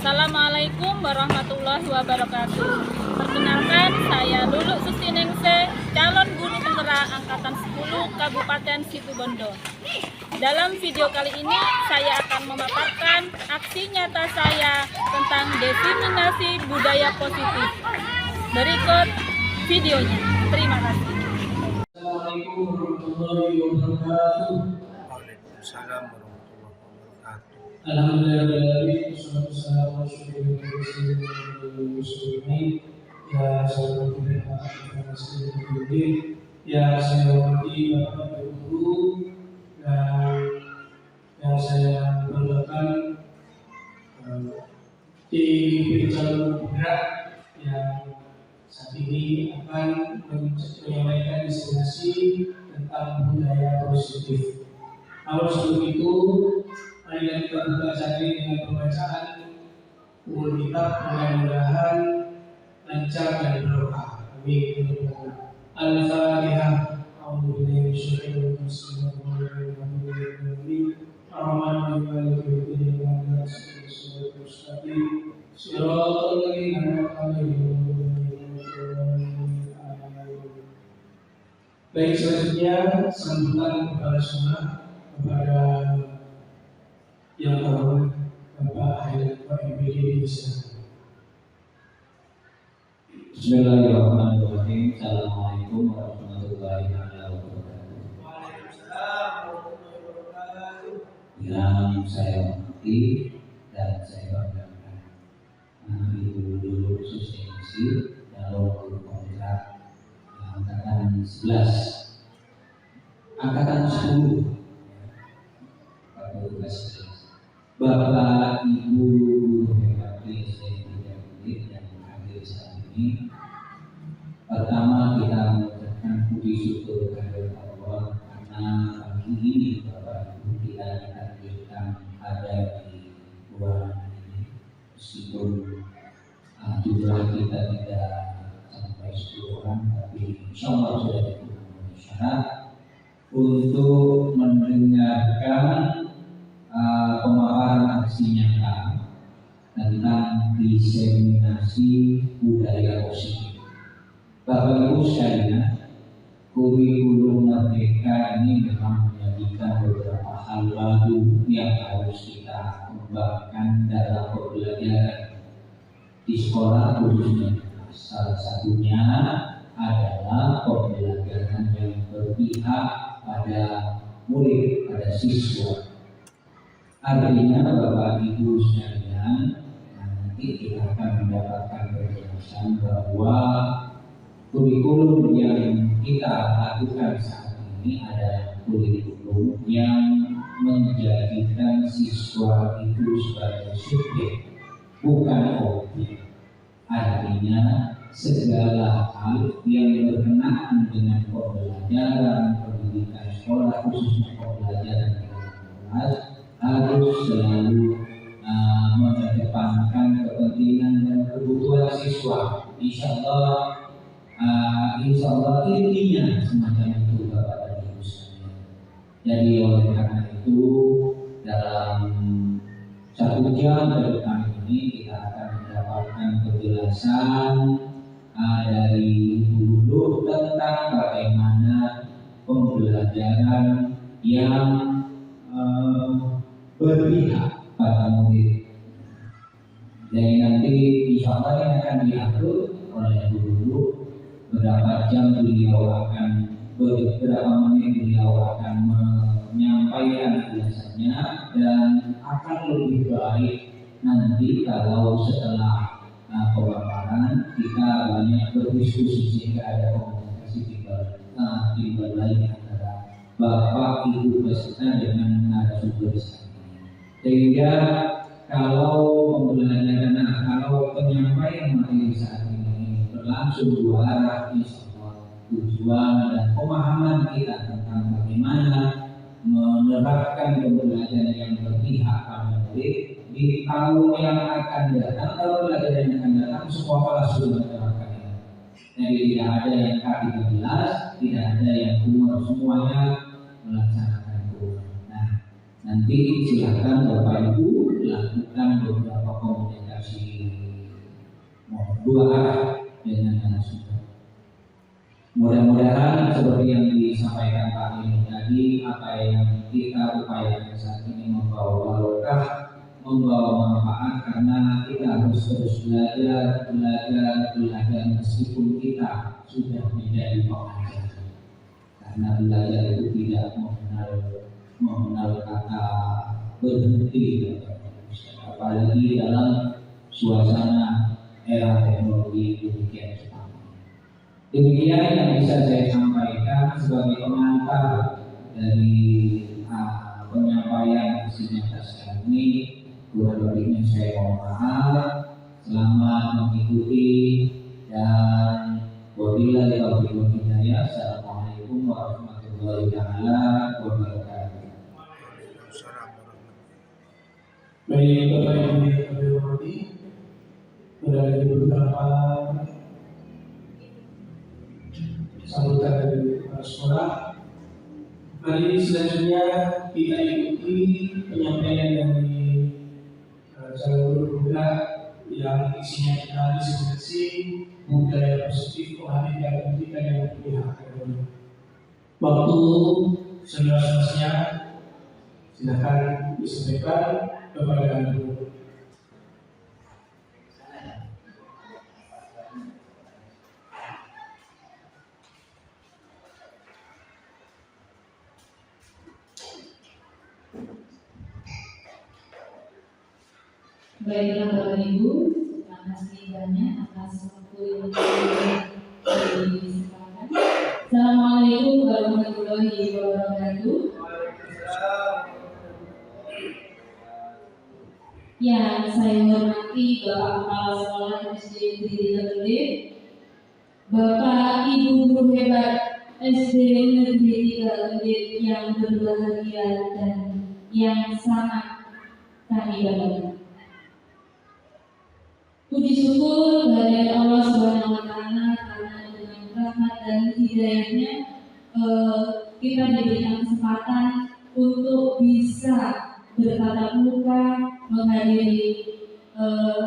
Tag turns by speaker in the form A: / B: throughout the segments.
A: Assalamualaikum warahmatullahi wabarakatuh. Perkenalkan, saya Lulu Sustiningsih, calon guru penggerak Angkatan 10 Kabupaten Situbondo. Dalam video kali ini, saya akan memaparkan aksi nyata saya tentang diseminasi budaya positif. Berikut videonya. Terima kasih.
B: Assalamualaikum warahmatullahi wabarakatuh.
C: Waalaikumsalam warahmatullahi wabarakatuh.
B: Alhamdulillah, wassalamu ya sahabat ya saya hormati Bapak Ibu Guru dan yang saya banggakan di calon penggerak yang saat ini akan menyampaikan destinasi tentang budaya positif. Kalau sebelum itu, mari kita buka cari dengan pembacaan umur kitab, mudah-mudahan lancar dan berkah. Amin. Al-Fatihah. A'udzubillahi minasyaitonir rajim. Ar-Rahmanir Rahim. Shiratal ladzina an'amta 'alaihim. Baik, selanjutnya sambutan kepada sunnah kepada yang terhormat Bapak Haidar Pak MPD Desa.
D: Bismillahirrahmanirrahim. Assalamualaikum warahmatullahi wabarakatuh.
B: Waalaikumsalam warahmatullahi wabarakatuh.
D: Yang saya hormati dan saya banggakan Ibu Lulu Sustiningsih, calon guru penggerak Angkatan 11, Angkatan 10, Bapak Ibu PKP saya dan hadir saat ini. Pertama, kita mengucapkan puji syukur kepada Allah karena pagi ini Bapak Ibu kita ditakdirkan ada di ruangan ini, meskipun jumlah kita tidak sampai 10 orang, tapi insya Allah sudah dipenuhi syarat untuk mendengarkan pemaparan aksi nyata tentang diseminasi budaya positif. Bapak Ibu sekalian, kurikulum Merdeka ini memang menjadikan beberapa hal baru yang harus kita kembangkan dalam pembelajaran di sekolah khususnya. Salah satunya adalah pembelajaran yang berpihak pada murid, pada siswa. Artinya Bapak Ibu sekalian, nanti kita akan mendapatkan penjelasan bahwa kurikulum yang kita lakukan saat ini adalah kurikulum yang menjadikan siswa itu sebagai subjek, bukan objek. Artinya segala hal yang berkenaan dengan pembelajaran pendidikan sekolah, khususnya pembelajaran kelas, harus selalu mengedepankan kepentingan dan kebutuhan siswa. Insya Allah intinya semacam itu Bapak dan Ibu sekalian. Jadi oleh karena itu dalam 1 jam ke depan ini kita akan mendapatkan penjelasan dari Ibu Lulu tentang bagaimana pembelajaran yang berpihak pada murid. Jadi nanti insya Allah yang akan diatur oleh guru berapa jam beliau akan berapa menit beliau akan menyampaikan ulasannya, dan akan lebih baik nanti kalau setelah pemaparan kita banyak berdiskusi sehingga ada komunikasi timbal balik antara Bapak Ibu peserta dengan narasumber sekalian. Sehingga kalau pembelajaran, kalau penyampaian materi saat ini berlangsung 2 arah, insya Allah tujuan dan pemahaman kita tentang bagaimana menerapkan pembelajaran yang berpihak pada murid di tahun yang akan datang, tahun pelajaran yang akan datang, semua kelas sudah menerapkan. Jadi tidak ada yang K13, tidak ada yang umur, semuanya melaksanakan Nanti silakan Bapak Ibu lakukan beberapa komunikasi komunikasi dua arah dengan narasumber. Mudah-mudahan seperti yang disampaikan Pak Nino tadi, apa yang kita upayakan saat ini membawa barokah, membawa manfaat, karena kita harus terus belajar meskipun kita sudah menjadi pengajar. Karena belajar itu tidak mengenal kata berhenti, apalagi dalam suasana era teknologi demikian cepat. Demikian yang bisa saya sampaikan sebagai pengantar dari penyampaian sinyalitas kali ini. Kurang lebihnya saya mohon maaf. Selamat mengikuti dan wabillahi taufiq wal hidayah. Assalamualaikum warahmatullahi wabarakatuh.
B: Baik, Bapak Ibu yang kami hormati, berada di beberapa sambutan dari kepala sekolah. Mari selanjutnya kita ikuti penyampaian dari calon guru muda yang isinya kita diskusi budaya positif pengabdian pendidikan yang berpihak kepada waktu seluas-luasnya. Silakan disampaikan kepada guru.
E: Baiklah Bapak Ibu, terima kasih banyak atas waktu yang disempatkan. Assalamualaikum warahmatullahi wabarakatuh. Yang saya hormati Bapak Kepala Sekolah SD Negeri Tegalib, Bapak Ibu guru hebat SD Negeri Tegalib yang berbahagia dan yang sangat kami banggakan. Puji syukur kehadirat Allah Subhanahu wa Ta'ala, karena dengan rahmat dan hidayahnya kita diberikan kesempatan untuk bisa bertatap muka menghadiri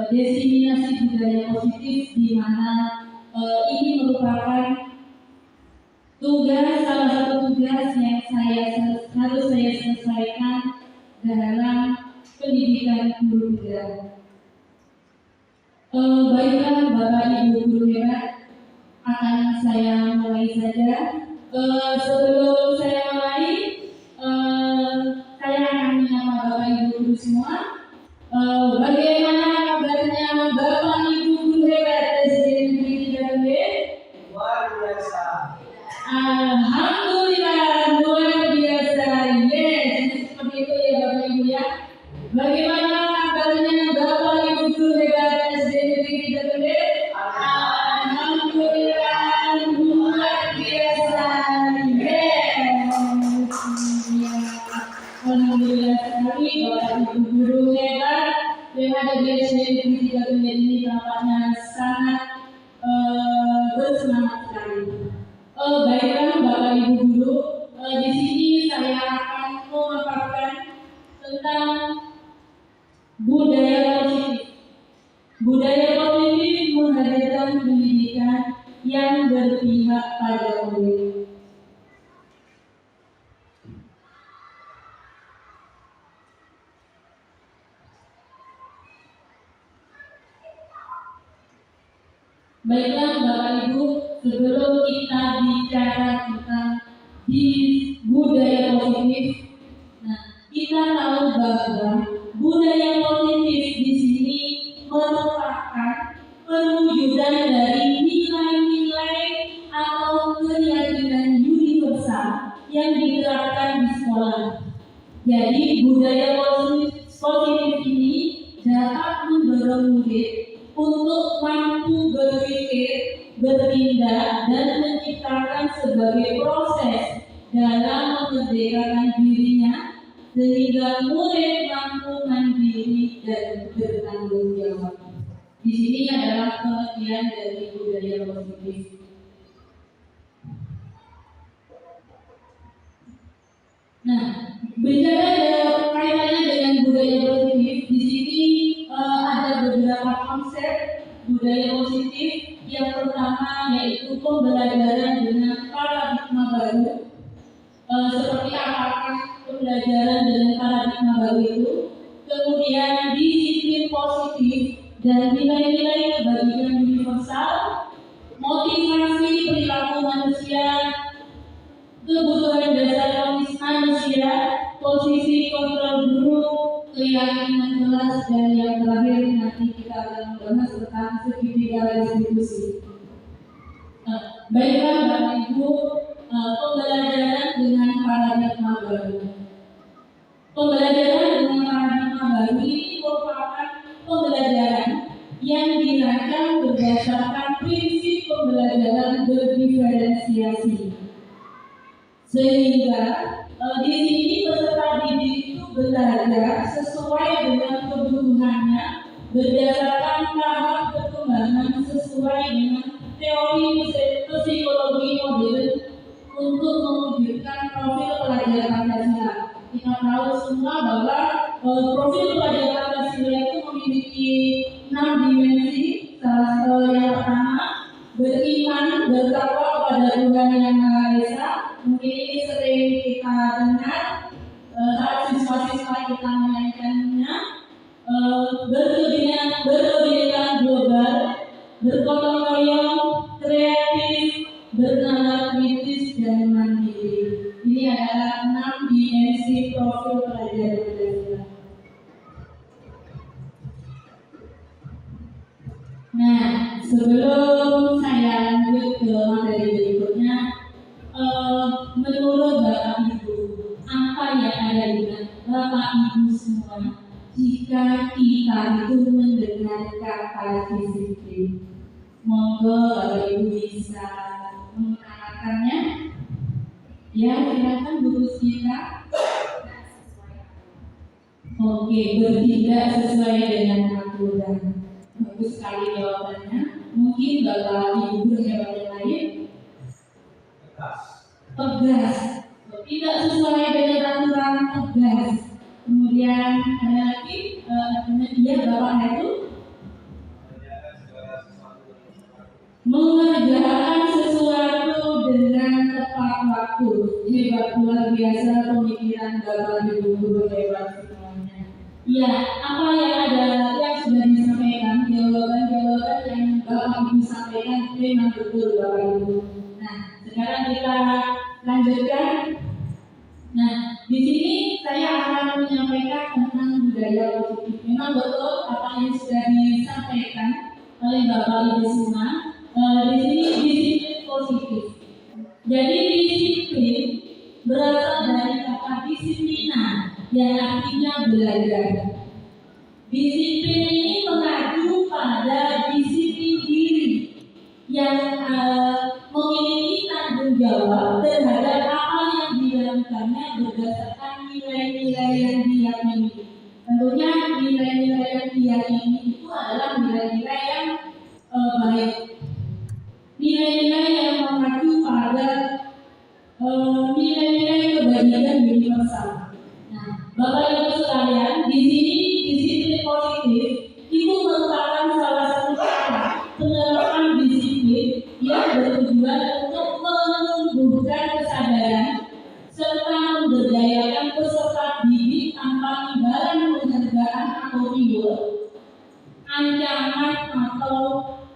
E: diseminasi budaya positif, di mana ini merupakan salah satu tugas yang harus saya selesaikan dalam pendidikan guru muda. Baiklah Bapak Ibu guru hebat, akan saya mulai saja. Sebelum saya mulai, saya akan menyapa Bapak Ibu guru semua. Bagaimana kabarnya Bapak Ibu guru hebat SD Negeri Tegalib?
B: Luar biasa.
E: Alhamdulillah, luar biasa. Yes, seperti itu ya Bapak Ibu ya. Bagaimana kabarnya Bapak Ibu guru hebat SD Negeri Tegalib? Alhamdulillah, luar biasa. Yes. Alhamdulillah sekali Bapak Ibu guru hebat yang ada di SD Negeri Tegalib ini tampaknya sangat bersemangat sekali. Baiklah Bapak Ibu guru, di sini saya akan memaparkan tentang budaya positif. Budaya positif menghadirkan pendidikan yang berpihak pada murid. Baiklah Bapak Ibu, sebelum kita bicara tentang di budaya positif, kita tahu bahwa budaya positif di sini merupakan perwujudan dari nilai-nilai atau keyakinan universal yang diterapkan di sekolah. Jadi budaya positif ini dapat mendorong murid untuk mampu berpikir, bertindak, dan menciptakan sebagai proses dalam memerdekakan dirinya, sehingga murid mampu mandiri dan bertanggung jawab. Di sini adalah pengertian dari budaya positif. Bicara kaitannya dengan budaya positif, di sini ada beberapa budaya positif. Yang pertama yaitu pembelajaran dengan paradigma baru. Seperti apakah pembelajaran dengan paradigma baru itu? Kemudian disiplin positif dan nilai-nilai kebajikan universal, motivasi perilaku manusia, kebutuhan dasar manusia, posisi kontrol guru, keyakinan kelas, dan yang terakhir nanti kita akan membahas tentang segitiga restitusi. Baiklah Bapak Ibu, pembelajaran dengan paradigma baru. Pembelajaran dengan paradigma baru ini merupakan pembelajaran yang dirancang berdasarkan prinsip pembelajaran berdiferensiasi. Sehingga di sini peserta didik itu belajar sesuai dengan kebutuhannya berdasarkan tahap perkembangan sesuai dengan teori psikologi modern untuk mewujudkan profil pelajar Pancasila. Kita tahu semua bahwa profil pelajar Pancasila itu memiliki 6 dimensi. Yang pertama, beriman, bertakwa kepada Tuhan Yang Maha Esa. Mungkin ini sering kita dengar saat siswa-siswa kita menyampaikannya. Berkebinekaan global, bergotong royong, kreatif, bernalar kritis, dan mandiri. Ini adalah 6 dimensi profil pelajar Pancasila. Nah, sebelum saya lanjut ke materi berikutnya, menurut Bapak Ibu, apa yang ada di Bapak Ibu semua jika kita itu mendengar kata disiplin? Monggo Bapak Ibu bisa mengatakannya. Ya, silakan guru kita. Oke, bertindak sesuai dengan aturan. Bagus sekali jawabannya. Mungkin Bapak Ibu berjawab yang lain. Tegas. Tidak sesuai dengan aturan, tegas. Kemudian ada lagi, dia Bapak itu mengerjakan sesuatu dengan tepat waktu. Hebat, luar biasa pemikiran Bapak Ibu guru, hebat semuanya. Ya, apa yang ada yang sudah disampaikan, jawaban-jawaban yang Bapak Ibu sampaikan memang betul Bapak Ibu. Nah, sekarang kita lanjutkan. Nah, di sini saya akan menyampaikan tentang budaya positif. Memang betul apa yang sudah disampaikan oleh Bapak Ibu semua. Di sini disiplin positif. Jadi disiplin berasal dari kata disiplina yang artinya belajar. Disiplin ini mengacu pada disiplin diri yang memiliki tanggung jawab terhadap apa yang dilakukannya berdasarkan nilai-nilai yang diyakini. Tentunya nilai-nilai yang diyakini itu adalah nilai-nilai yang baik. Nilai-nilai yang mengacu pada nilai-nilai kebajikan universal. Nah, Bapak Ibu sekalian, di sini disiplin positif itu merupakan salah satu cara penerapan disiplin yang bertujuan untuk menumbuhkan kesadaran serta memberdayakan peserta didik tanpa imbalan penghargaan atau reward, ancaman atau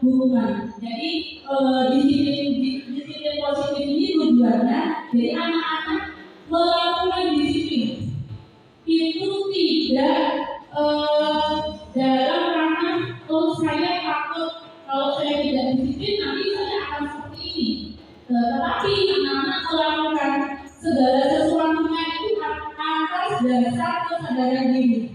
E: hukuman. Jadi disiplin positif ini tujuannya jadi anak-anak melakukan disiplin itu tidak dalam ranah saya takut kalau saya tidak disiplin nanti saya akan seperti ini. Tetapi anak-anak melakukan segala sesuatunya itu atas dasar kesadaran diri.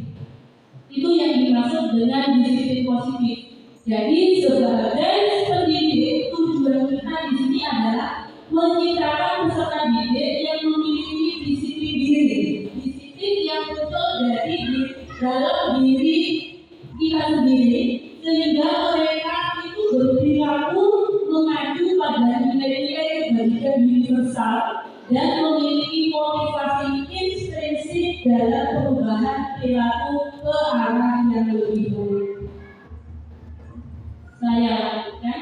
E: Itu yang dimaksud dengan disiplin positif. Jadi sebagai pendidik tujuan kita di sini adalah menciptakan peserta didik yang memiliki disiplin diri, disiplin yang muncul dari dalam diri kita sendiri, sehingga mereka itu berperilaku mengacu pada nilai-nilai kebajikan universal dan memiliki motivasi intrinsik dalam perubahan perilaku ke arah yang lebih baik. saya lakukan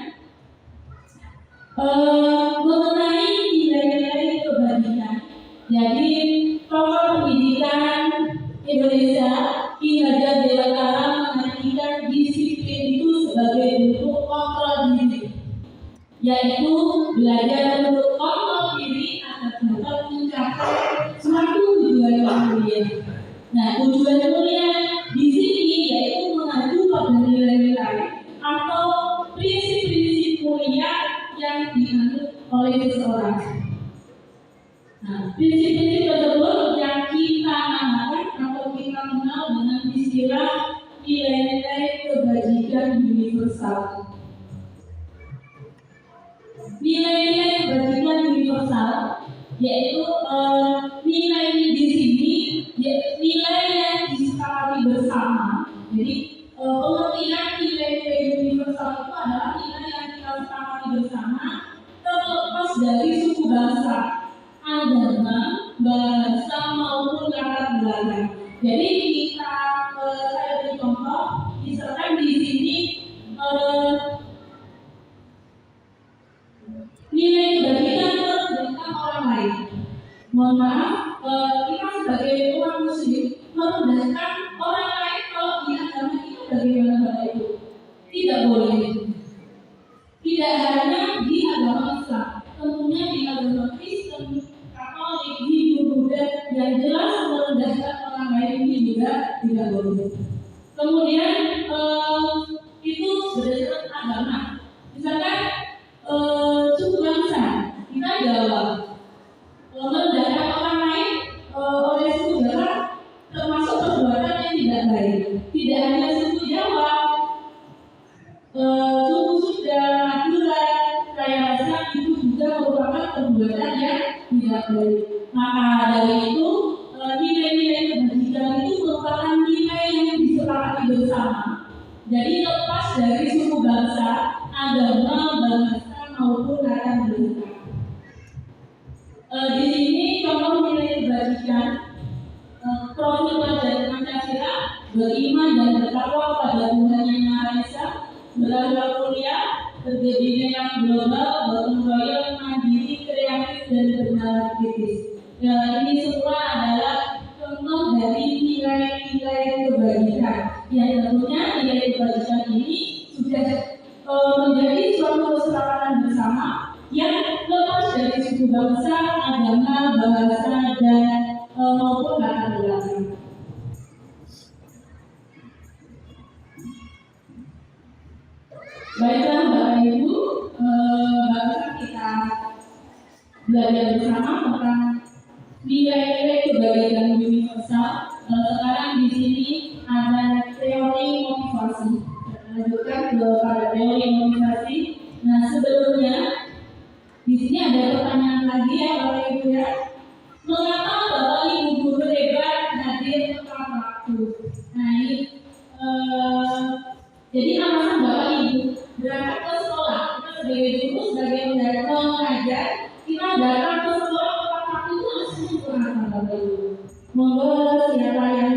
E: mengenai nilai-nilai kebajikan. Jadi Tokoh Pendidikan Indonesia Ki Hajar Dewantara mengartikan disiplin itu sebagai bentuk kontrol diri, yaitu belajar untuk kontrol diri agar dapat mencapai suatu tujuan yang mulia. Nah, tujuan mulia di sini yaitu mengacu pada nilai-nilai atau prinsip-prinsip mulia yang dianut oleh seseorang. Nah, prinsip-prinsip tersebut yang kita namakan atau kita kenal dengan istilah nilai-nilai kebajikan universal. Nilai-nilai kebajikan universal yaitu nilai di sini nilai yang disepakati bersama. Jadi pengertian nilai-nilai universal itu adalah nilai yang kita sepakati bersama terlepas dari suku bangsa, agama, bahasa maupun latar belakang. Jadi saya beri contoh, misalkan di sini nilai kebajikan merendahkan orang lain. Mohon maaf, kita sebagai umat muslim merendahkan orang lain kalau di agama kita bagaimana Bapak Ibu? Tidak boleh. Tidak hanya di agama Islam, tentunya di agama Kristen, Katolik, Hindu, Buddha yang jelas merendahkan orang lain ini juga tidak boleh. Kemudian itu berdasarkan agama. Misalkan suku bangsa, kita Jawa, merendahkan orang lain oleh suku Jawa termasuk perbuatan yang tidak baik. Tidak hanya suku Jawa, suku Sunda, Madura, Kayangan itu juga merupakan perbuatan yang tidak baik. Maka dari itu nilai-nilai kebajikan itu merupakan nilai yang disepakati bersama. Jadi lepas dari suku bangsa, agama, bahasa maupun latar belakang. Di sini contoh nilai kebajikan profil pelajaran Pancasila, beriman dan bertakwa pada Tuhan Yang Maha Esa, berakhlak mulia, berkebinekaan global, gotong royong, mandiri, kreatif dan bernalar kritis. Ini semua adalah contoh dari nilai-nilai kebajikan. Yang tentunya nilai kebajikan ini sudah menjadi suatu kesepakatan bersama yang lepas dari suku bangsa, agama, bahasa dan maupun latar belakang. Baiklah Bapak Ibu, barusan kita belajar bersama tentang nilai-nilai kebajikan universal. Sekarang di sini ada teori motivasi. Lanjutkan kepada teori motivasi. Nah, sebelumnya di sini ada pertanyaan lagi ya Bapak Ibu ya. Mengapa Bapak Ibu guru hebat hadir tepat waktu? Nah ini jadi alasan Bapak Ibu berangkat ke sekolah. Kita sebagai guru, sebagai pengajar, kita datang ke sekolah tepat waktu itu alasannya kurang Bapak Ibu. Monggo siapa yang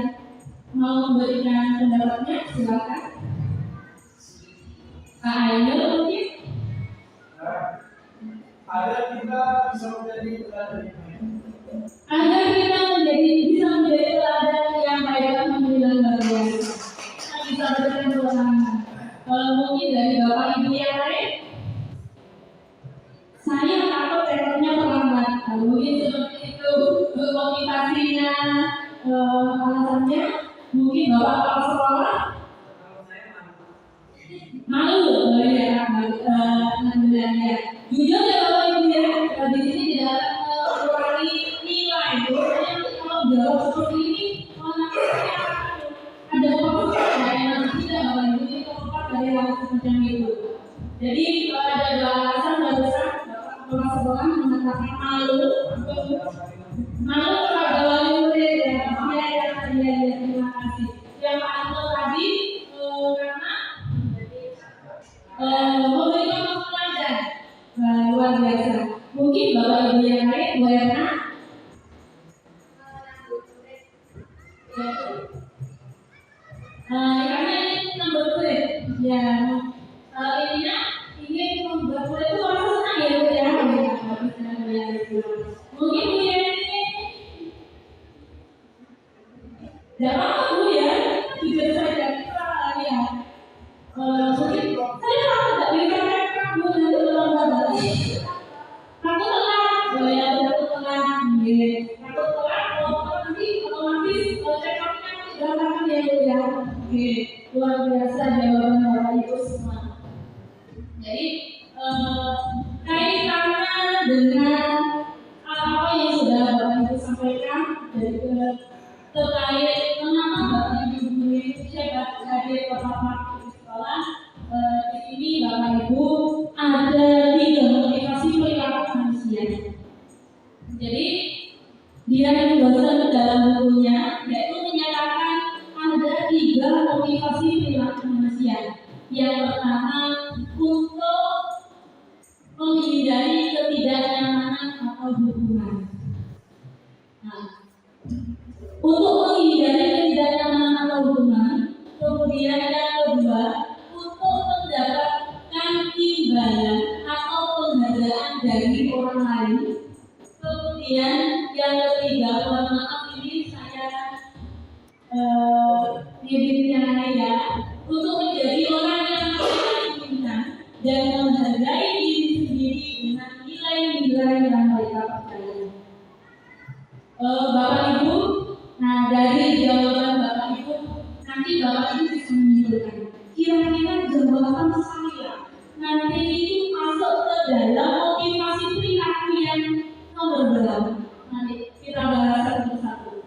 E: mau memberikan pendapatnya silakan. Pak Ainul mungkin.
B: Agar kita bisa menjadi teladan yang baik.
E: Agar kita bisa menjadi teladan yang baik, alhamdulillah luar biasa. Kita bisa berikan dorongan. Mungkin dari Bapak Ibu yang lain, saya takut rekornya terlambat. Mungkin seperti itu motivasinya, alasannya. Mungkin Bapak kepala sekolah malu, ya, alhamdulillah ya. Jujur ya Bapak Ibu ya, di sini tidak mengurangi nilai. Biasanya kalau jawab seperti ini, ada fokus yang tidak Bapak Ibu, ini fokus dari hal semacam itu. Jadi ada dua alasan barusan Bapak kepala sekolah mengatakan malu kepada wali murid ya, terima kasih. Yang Pak tadi karena memberikan pelajaran luar biasa. Mungkin Bapak Ibu yang lain boleh karena ini number grade ya, ini Tidak apa Bu ya, jujur saja kita ya. Mungkin saya tidak berikan rekam Bu nanti terlambat. Takut telat, ya takut telat, takut telat. Nanti otomatis check-up-nya tidak akan ya Bu ya. Oke, luar biasa jawaban Bapak Ibu semua. Jadi kaitannya dengan apa yang sudah Bapak Ibu sampaikan dari terkait mengapa Bapak Ibu guru itu hebat hadir Bapak di sekolah. Di sini Bapak Ibu ada 3 motivasi perilaku manusia. Jadi dia dosen dalam bukunya yaitu menyatakan ada 3 motivasi perilaku manusia. Yang pertama untuk menghindari ketidaknyamanan atau hubungan. Nah, untuk menghindari ketidaknyamanan atau hubungan. Kemudian yang kedua untuk mendapatkan imbalan atau penghargaan dari orang lain. Kemudian yang ketiga, mohon maaf ini saya nyebutnya ya, untuk menjadi orang yang mereka inginkan dan menghargai diri sendiri dengan nilai-nilai yang mereka percaya. Bapak Ibu, nah dari jawaban Bapak Ibu nanti Bapak Ibu bisa menyimpulkan kira-kira jawaban saya nanti itu masuk ke dalam motivasi perilaku yang nomor berapa? Nanti kita bahas satu-satu.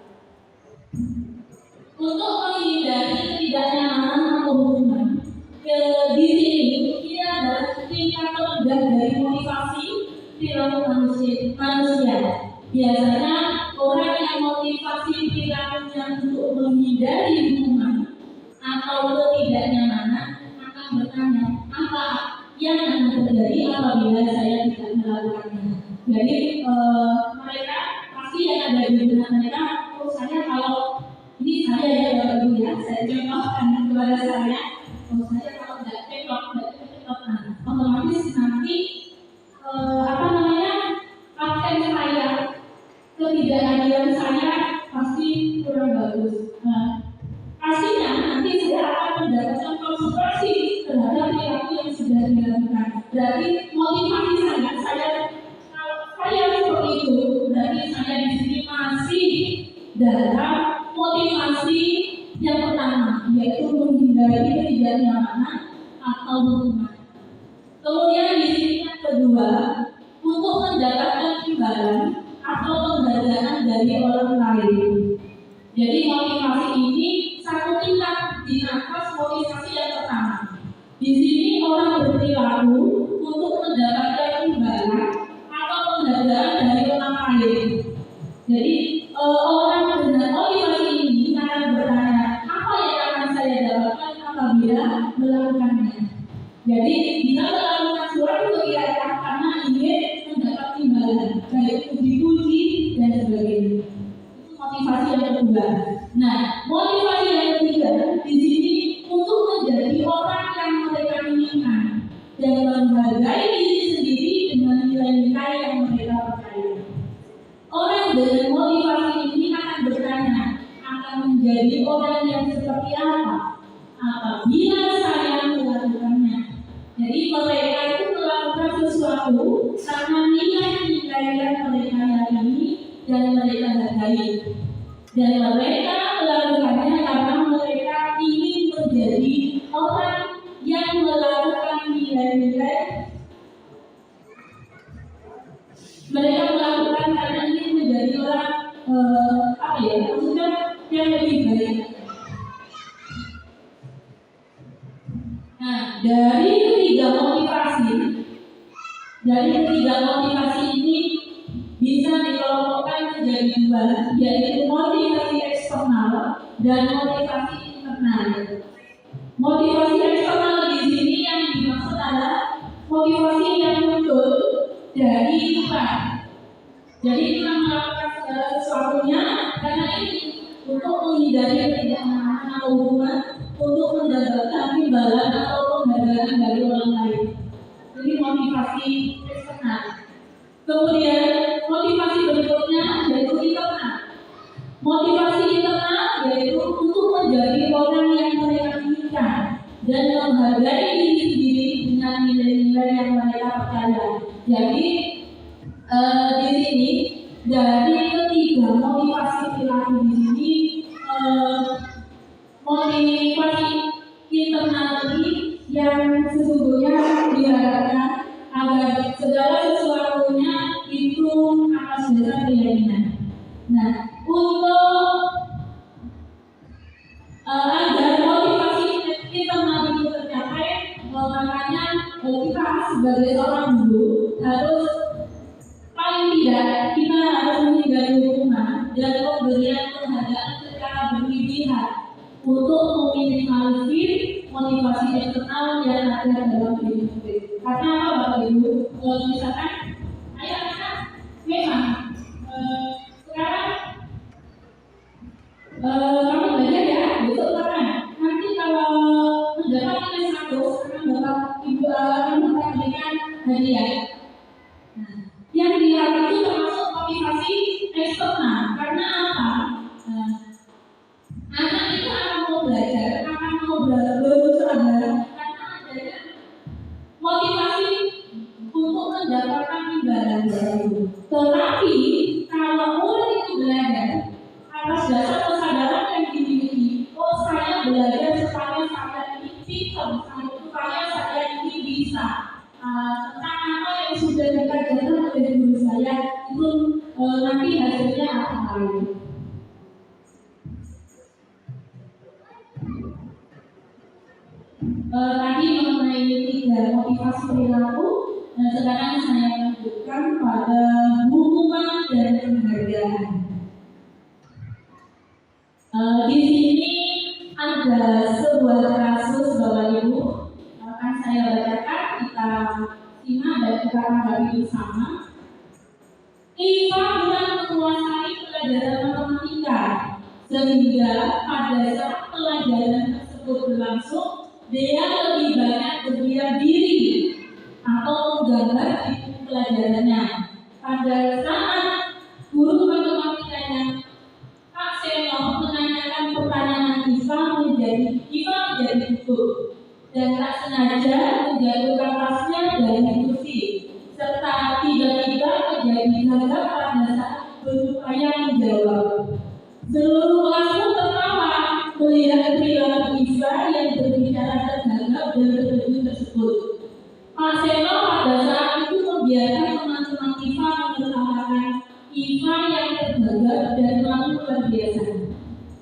E: Untuk menghindari ketidaknyamanan atau hubungan, di sini ini adalah tingkat terendah dari motivasi perilaku manusia. Biasanya orang yang motivasi perilakunya untuk menghindari hubungan atau ketidaknyamanan akan bertanya apa yang akan terjadi apabila saya tidak melakukannya. Jadi mereka pasti yang ada di benak mereka, saya kalau ini saya ya Bapak Ibu ya, saya contohkan kepada saya, saya kalau tidak cekok, otomatis nanti paten saya, ketidakhadiran saya pasti kurang bagus. Pastinya nanti saya akan mendapatkan konsekuensi terhadap perilaku yang sudah dilakukan. Berarti motivasi saya seperti itu, berarti saya di sini masih dalam motivasi yang pertama, yaitu menghindari ketidaknyamanan atau hubungan. Kemudian di sini yang kedua, untuk mendapatkan imbalan atau penghargaan dari orang lain. Jadi motivasi ini satu tingkat di atas motivasi yang pertama. Di sini orang berperilaku untuk mendapatkan imbalan atau penghargaan dari orang lain. Jadi orang dengan motivasi ini akan bertanya, apa yang akan saya dapatkan apabila melakukannya. Jadi bila melakukan suatu kegiatan karena ingin mendapat imbalan, baik puji-puji dan sebagainya. Itu motivasi yang kedua. Nah, motivasi yang ketiga di sini untuk menjadi orang yang mereka inginkan dan menghargai diri sendiri dengan nilai-nilai yang mereka percaya. Orang dengan motivasi ini akan bertanya, akan menjadi orang yang seperti apa apabila saya melakukannya. Jadi mereka itu melakukan sesuatu karena nilai-nilai yang mereka yakini dan mereka hargai. Dan mereka melakukannya karena mereka ingin menjadi orang yang melakukan nilai-nilai. Mereka melakukan karena ingin menjadi orang maksudnya yang lebih baik. Nah, dari ketiga motivasi ini bisa dikelompokkan menjadi 2, yaitu motivasi eksternal dan motivasi internal. Motivasi eksternal di sini yang dimaksud adalah motivasi yang muncul dari Tuhan. Jadi kita melakukan segala sesuatunya karena ini untuk menghindari ketidaknyamanan atau hubungan, untuk mendapatkan imbalan atau penghargaan dari orang lain. Jadi motivasi eksternal. Kemudian motivasi berikutnya yaitu internal. Motivasi internal yaitu untuk menjadi orang yang mereka inginkan dan menghargai diri sendiri dengan nilai-nilai yang mereka percaya. Jadi di sini dari ketiga motivasi perilaku di sini, motivasi internal ini yang sesungguhnya diharapkan agar segala sesuatunya itu atas dasar keyakinan. Nah, untuk agar motivasi internal itu tercapai, makanya kita sebagai seorang guru harus paling tidak kita harus menghindari hukuman dan pemberian penghargaan secara berlebihan untuk meminimalisir motivasi eksternal yang ada dalam diri murid. Karena apa Bapak Ibu? Misalkan, ayo anak, memang sekarang kamu belajar ya, besok karena nanti kalau mendapat nilai 100 Bapak Ibu akan memberikan hadiah. Nah, yang diharapkan itu termasuk motivasi eksternal. Karena apa? Anak itu akan mau belajar, akan mau berusaha karena adanya motivasi untuk mendapatkan imbalan baru. Tetapi kalau murid itu belajar atas dasar kesadaran yang dimiliki, oh saya belajar supaya saya ini pintar, supaya saya ini bisa tentang apa yang sudah dikajarkan oleh guru saya itu nanti hasilnya akan lain. Tadi mengenai 3 motivasi perilaku, sekarang saya lanjutkan pada hukuman dan penghargaan. Di sini ada sebuah kasus Bapak Ibu, akan saya bacakan, kita simak dan kita tanggapi bersama. Iva kurang menguasai pelajaran matematika, sehingga pada saat pelajaran tersebut berlangsung, dia lebih banyak berdiam diri atau menggambar di buku pelajarannya. Pada saat guru matematikanya Pak Seno menanyakan pertanyaan Iva menjadi tutup dan tak sengaja menjatuhkan tasnya dari kursi serta tiba-tiba menjadi gagap pada saat berupaya menjawab. Seluruh kelas pun tertawa melihat perilaku Iva yang berbicara tergagap dan terkejut tersebut. Pak Seno pada saat itu membiarkan teman-teman Iva menertawakan Iva yang tergagap dan malu luar biasa,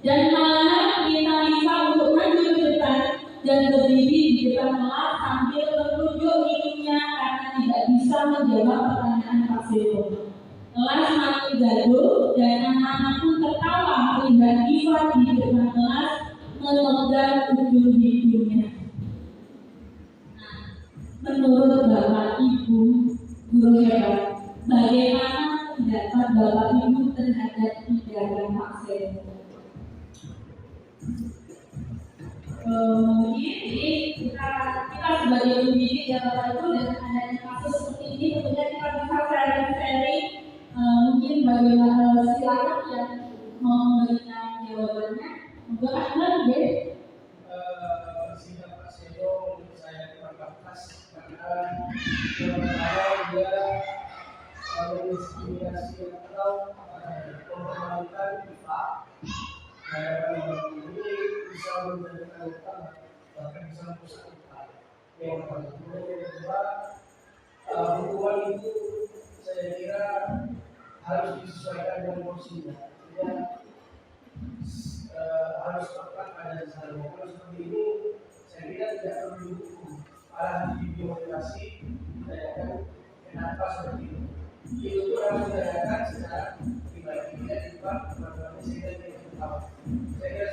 E: dan malah minta Iva untuk maju ke depan dan berdiri di depan kelas sambil menunjuk hidungnya karena tidak bisa menjawab pertanyaan Pak Seno. Kelas makin gaduh dan anak-anak pun tertawa melihat Iva di depan kelas memegang ujung hidungnya. Menurut Bapak Ibu guru hebat, bagaimana pendapat Bapak Ibu terhadap tindakan Pak Seno? Jadi kita sebagai pendidik ya Bapak Ibu, dengan adanya kasus seperti ini tentunya kita bisa sharing. Mungkin bagaimana silakan yang mau memberikan jawabannya. Monggo Pak Iman, ya.
B: Sikap Pak Seno menurut saya kurang bagus karena yang pertama dia menginspirasi atau mempermalukan Iva. Ini bisa menjadikan utang bahkan bisa merusak Iva. Yang pertama, yang kedua, hukuman itu saya kira harus disesuaikan dengan porsinya. Harus tepat pada dasarnya. Kalau seperti ini, saya kira tidak perlu dihukum. Malah dimotivasi, ditanyakan kenapa seperti itu. Itu harus ditanyakan secara pribadi, tidak dibuat teman-teman sehingga tidak tahu. Saya kira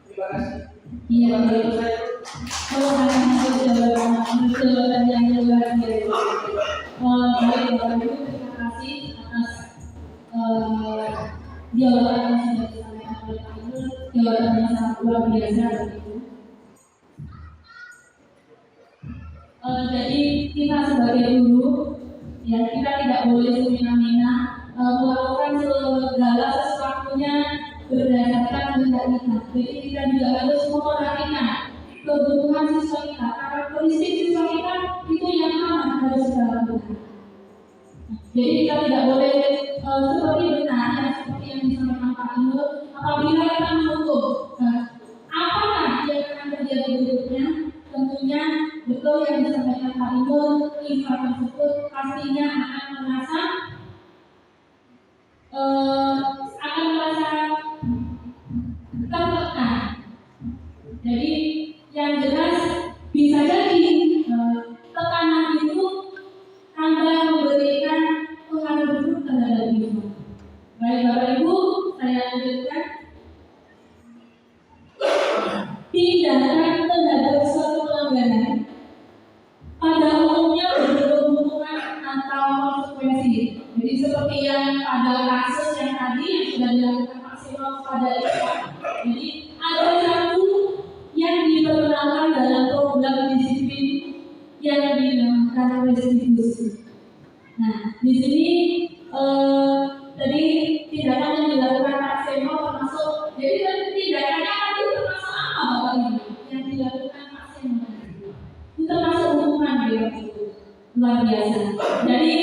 B: terima kasih.
E: Iya, baik. Kalau jawaban yang luar biasa. Baik Bapak Ibu, terima kasih atas jawaban yang sudah disampaikan oleh Pak Ibu. Jawabannya sangat luar biasa begitu. Jadi kita sebagai guru, ya kita tidak boleh semena-mena melakukan segala sesuatunya berdasarkan kehendak kita. Jadi kita juga harus memperhatikan kebutuhan siswa kita, karakteristik siswa kita itu yang mana harus kita lakukan. Jadi kita tidak boleh seperti benar ya, seperti yang disampaikan Pak Inul, apabila kita mendukung apakah yang akan terjadi berikutnya. Tentunya betul yang disampaikan Pak Inul, IFA tersebut pastinya akan merasa tertekan. Jadi yang jelas bisa jadi tekanan itu akan memberikan pengaruh buruk terhadap IFA. Baik Bapak Ibu, saya lanjutkan. Tindakan terhadap suatu pelanggaran pada umumnya berhubungan atau konsekuensi. Jadi seperti yang pada kasus yang tadi yang sudah dilakukan maksimal pada IFA. Jadi ada satu yang diperkenalkan dalam program disiplin yang dinamakan restitusi. Nah, di sini tadi tindakan yang dilakukan Pak Seno termasuk, jadi tindakannya tadi termasuk apa Bapak Ibu yang dilakukan Pak Seno? Itu termasuk hukuman ya, luar biasa. Jadi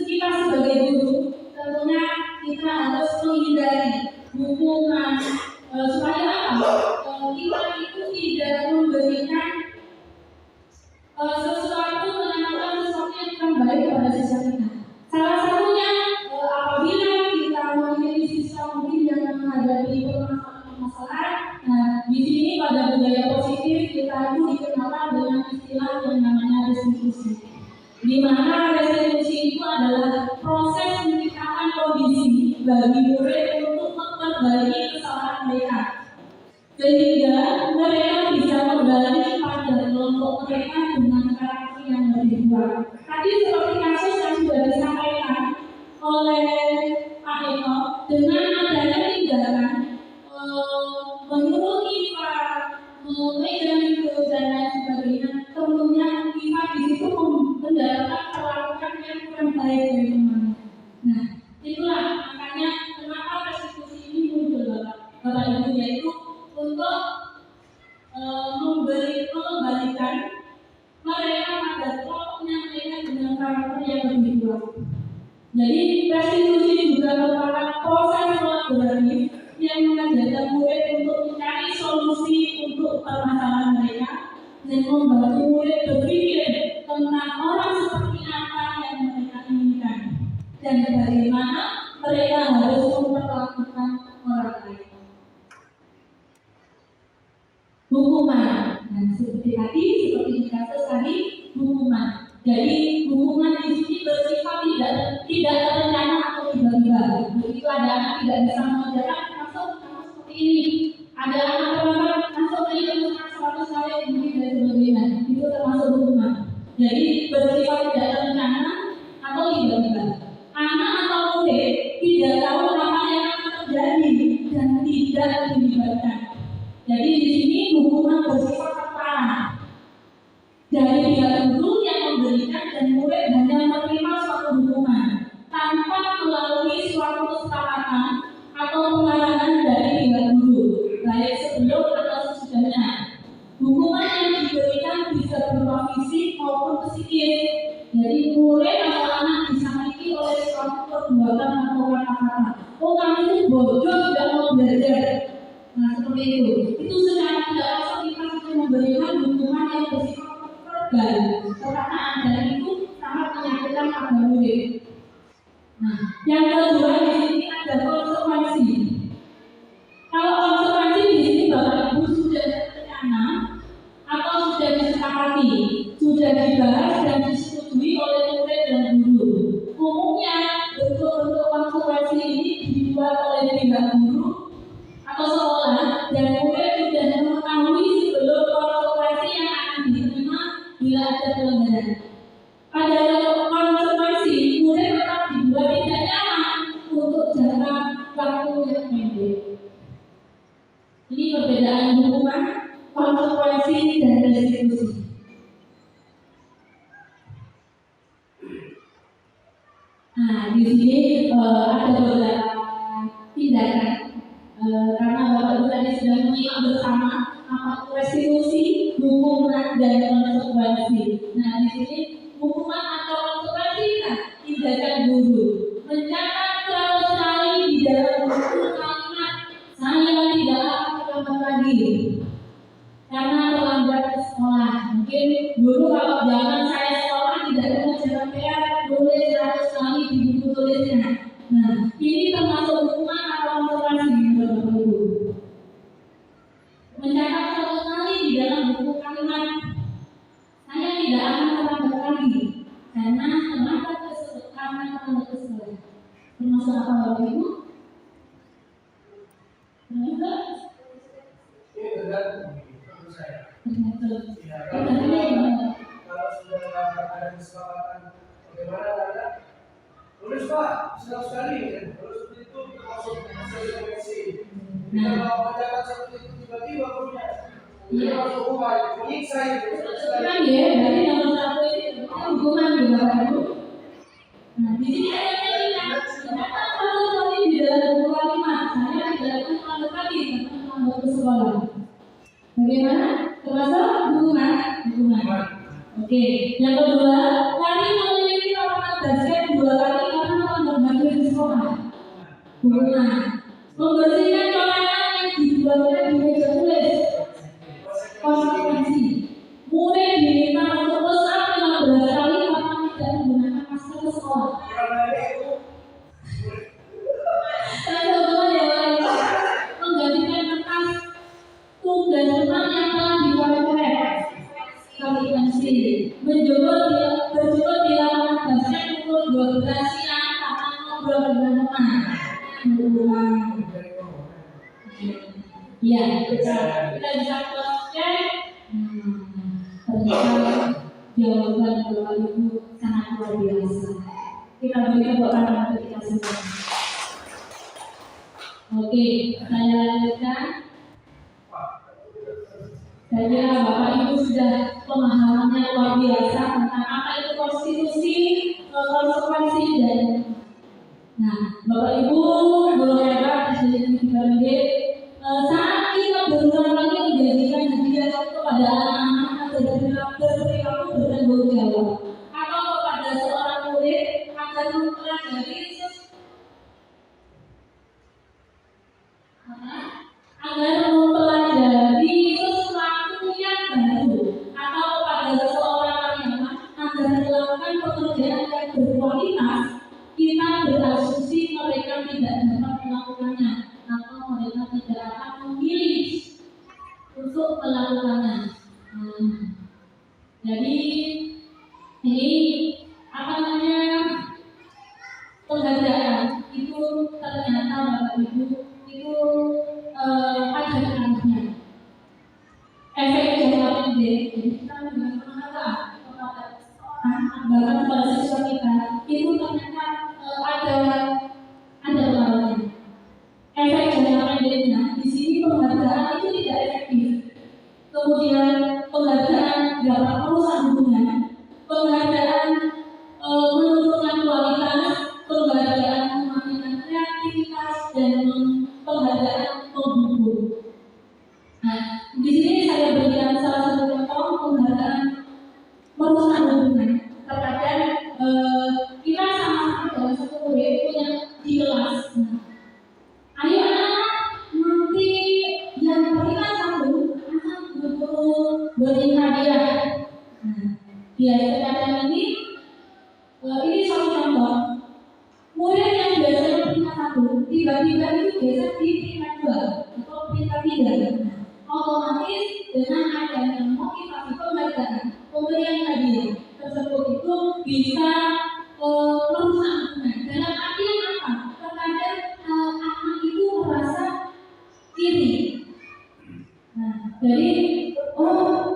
E: kita sebagai guru tentunya kita harus menghindari hukuman supaya apa? Kita itu tidak memberikan sesuatu menanamkan sesuatu yang kurang baik kepada siswa kita. Salah satunya apabila kita memiliki siswa mungkin yang menghadapi permasalahan. Nah, di sini pada budaya positif kita itu dikenalkan dengan istilah yang namanya restitusi. Di mana restitusi itu adalah proses menciptakan kondisi bagi murid untuk memperbaiki kesalahan mereka, sehingga mereka bisa kembali pada kelompok mereka dengan karakter yang lebih kuat. Tadi seperti kasus yang sudah disampaikan oleh Pak Eko, dengan adanya tindakan menyuruh IFA, memegang itu dan lain sebagainya, tentunya IFA di situ mendapatkan perlakuan yang kurang baik dari temannya. Nah, itulah makanya kenapa restitusi ini muncul Bapak Ibu, yaitu untuk mengembalikan mereka pada kelompoknya mereka dengan karakter yang lebih kuat. Jadi restitusi juga merupakan proses kolaboratif yang mengajarkan murid untuk mencari solusi untuk permasalahan mereka dan membantu murid berpikir tentang orang seperti apa yang mereka inginkan dan bagaimana mereka harus memperlakukan orang lain. Hukuman, dan seperti tadi, seperti di kasus tadi, hukuman. Jadi hukuman di sini bersifat tidak terencana atau tiba-tiba. Begitu ada anak tidak bisa mengerjakan, masuk seperti ini. Ada anak terlambat, masuk ke ini untuk 100 kali mungkin dan sebagainya. Itu termasuk hukuman. Jadi bersifat tidak terencana atau tiba-tiba. Anak atau murid tidak tahu apa yang akan terjadi dan tidak dilibatkan. Jadi di sini hukuman bersifat terparah dari pihak guru yang memberikan dan murid hanya menerima suatu hukuman tanpa melalui suatu kesepakatan atau pengarahan dari pihak guru, baik sebelum atau sesudahnya. Hukuman yang diberikan bisa berupa fisik maupun psikis. Jadi murid atau anak disakiti oleh suatu perbuatan atau kata-kata. Oh, kamu itu bodoh, tidak mau belajar. Nah, seperti itu. Itu secara tidak langsung kita sudah memberikan hukuman yang bersifat verbal, perkataan, dan itu sangat menyakitkan pada murid. Nah, yang kedua di sini ada konsekuensi. Kalau konsekuensi di sini Bapak Ibu sudah rencana atau sudah disepakati, sudah dibahas dan disetujui oleh murid dan guru. Umumnya bentuk-bentuk konsekuensi ini dibuat oleh pihak guru atau sekolah dan murid sudah mengetahui sebelum konsekuensi yang akan diterima bila ada pelanggaran. Pada konsekuensi, murid tetap dibuat tidak nyaman untuk jangka waktu yang pendek. Ini perbedaan hukuman, konsekuensi, dan restitusi. Nah, di sini ada beberapa tindakan karena Bapak Ibu tadi sudah menyimak bersama apa itu restitusi, hukuman, dan konsekuensi. Nah, di sini hukuman atau konsekuensi kan tindakan guru mencatat 100 kali di dalam buku kalimat saya tidak akan terlambat lagi karena terlambat ke sekolah. Mungkin dulu kalau zaman saya sekolah tidak ada pelajaran PR boleh 100 kali di buku tulisnya. Nah, ini termasuk hukuman atau konsekuensi Bapak Ibu. Mencatat 100 kali di dalam buku kalimat saya tidak akan terlambat lagi karena terlambat ke sekolah. Termasuk apa Bapak Ibu? Termasuk?
B: Ini tergantung menurut saya. Ya,
E: Termasuk.
B: kalau sudah ada kesepakatan bagaimana ada tulis Pak 100 kali kan, terus itu termasuk konsekuensi. Kita mau mencatat seperti itu tiba-tiba punya dia masuk hukuman menyiksa itu.
E: Kan ya, berarti nomor 1 itu hukuman juga Bapak Ibu. Nah, di sini ada yang ternyata kalau tadi di dalam buku kalimat saya tidak akan terlambat lagi karena terlambat ke sekolah. Bagaimana? Termasuk hukuman? Hukuman. Oke, yang kedua, kami memiliki lapangan basket 2 kali karena terlambat lagi di sekolah. Hukuman. Membersihkan coretan yang dibuatkan di meja tulis. Konsekuensi. Murid diminta untuk push-up 15 kali karena tidak menggunakan masker ke sekolah. Saya coba ya, menggantikan kertas tugas rumah yang telah dicoret-coret. Konsekuensi. Berjemur di lapangan basket pukul 12 siang karena ngobrol dengan teman. Hukuman. Ya, kita bisa cross-check. Ternyata jawaban Bapak Ibu sangat luar biasa. Kita beri tepuk tangan untuk kita semua. Oke, saya lanjutkan. Saya kira Bapak Ibu sudah pemahamannya luar biasa tentang apa itu konstitusi, konsekuensi dan Bapak Ibu guru hebat di menit saat kita berulang lagi menjanjikan hadiah kepada anak-anak agar berperilaku bertanggung jawab atau kepada seorang murid agar mempelajari sesuatu yang baru atau kepada seseorang yang agar melakukan pekerjaan yang berkualitas, kita berasumsi mereka tidak dapat melakukannya atau mereka tidak akan memilih untuk melakukannya. Jadi ini penghargaan itu ternyata Bapak Ibu itu ada pengaruhnya. Efek jangka pendek, jadi kita memberikan penghargaan kepada seseorang, bahkan kepada siswa kita itu ternyata ada pengaruhnya. Efek jangka pendeknya di sini penghargaan itu tidak efektif. Kemudian penghargaan dapat merusak hubungan, penghargaan menurunkan kualitas, penghargaan mematikan kreativitas dan penghargaan menghibur. Nah, di sini saya berikan salah satu contoh penghargaan merusak hubungan. Terkadang kita sama-sama dalam satu proyek yang di kelas. Ayo anak, nanti yang berikan satu akan beri hadiah. Terkadang ini satu contoh. Murid yang biasanya peringkat 1 tiba-tiba itu biasa di peringkat 2 atau peringkat 3. Otomatis dengan adanya motivasi pembelajaran, pemberian hadiah tersebut itu bisa merusak hubungan. Dalam artian apa? Terkadang anak itu merasa iri. Jadi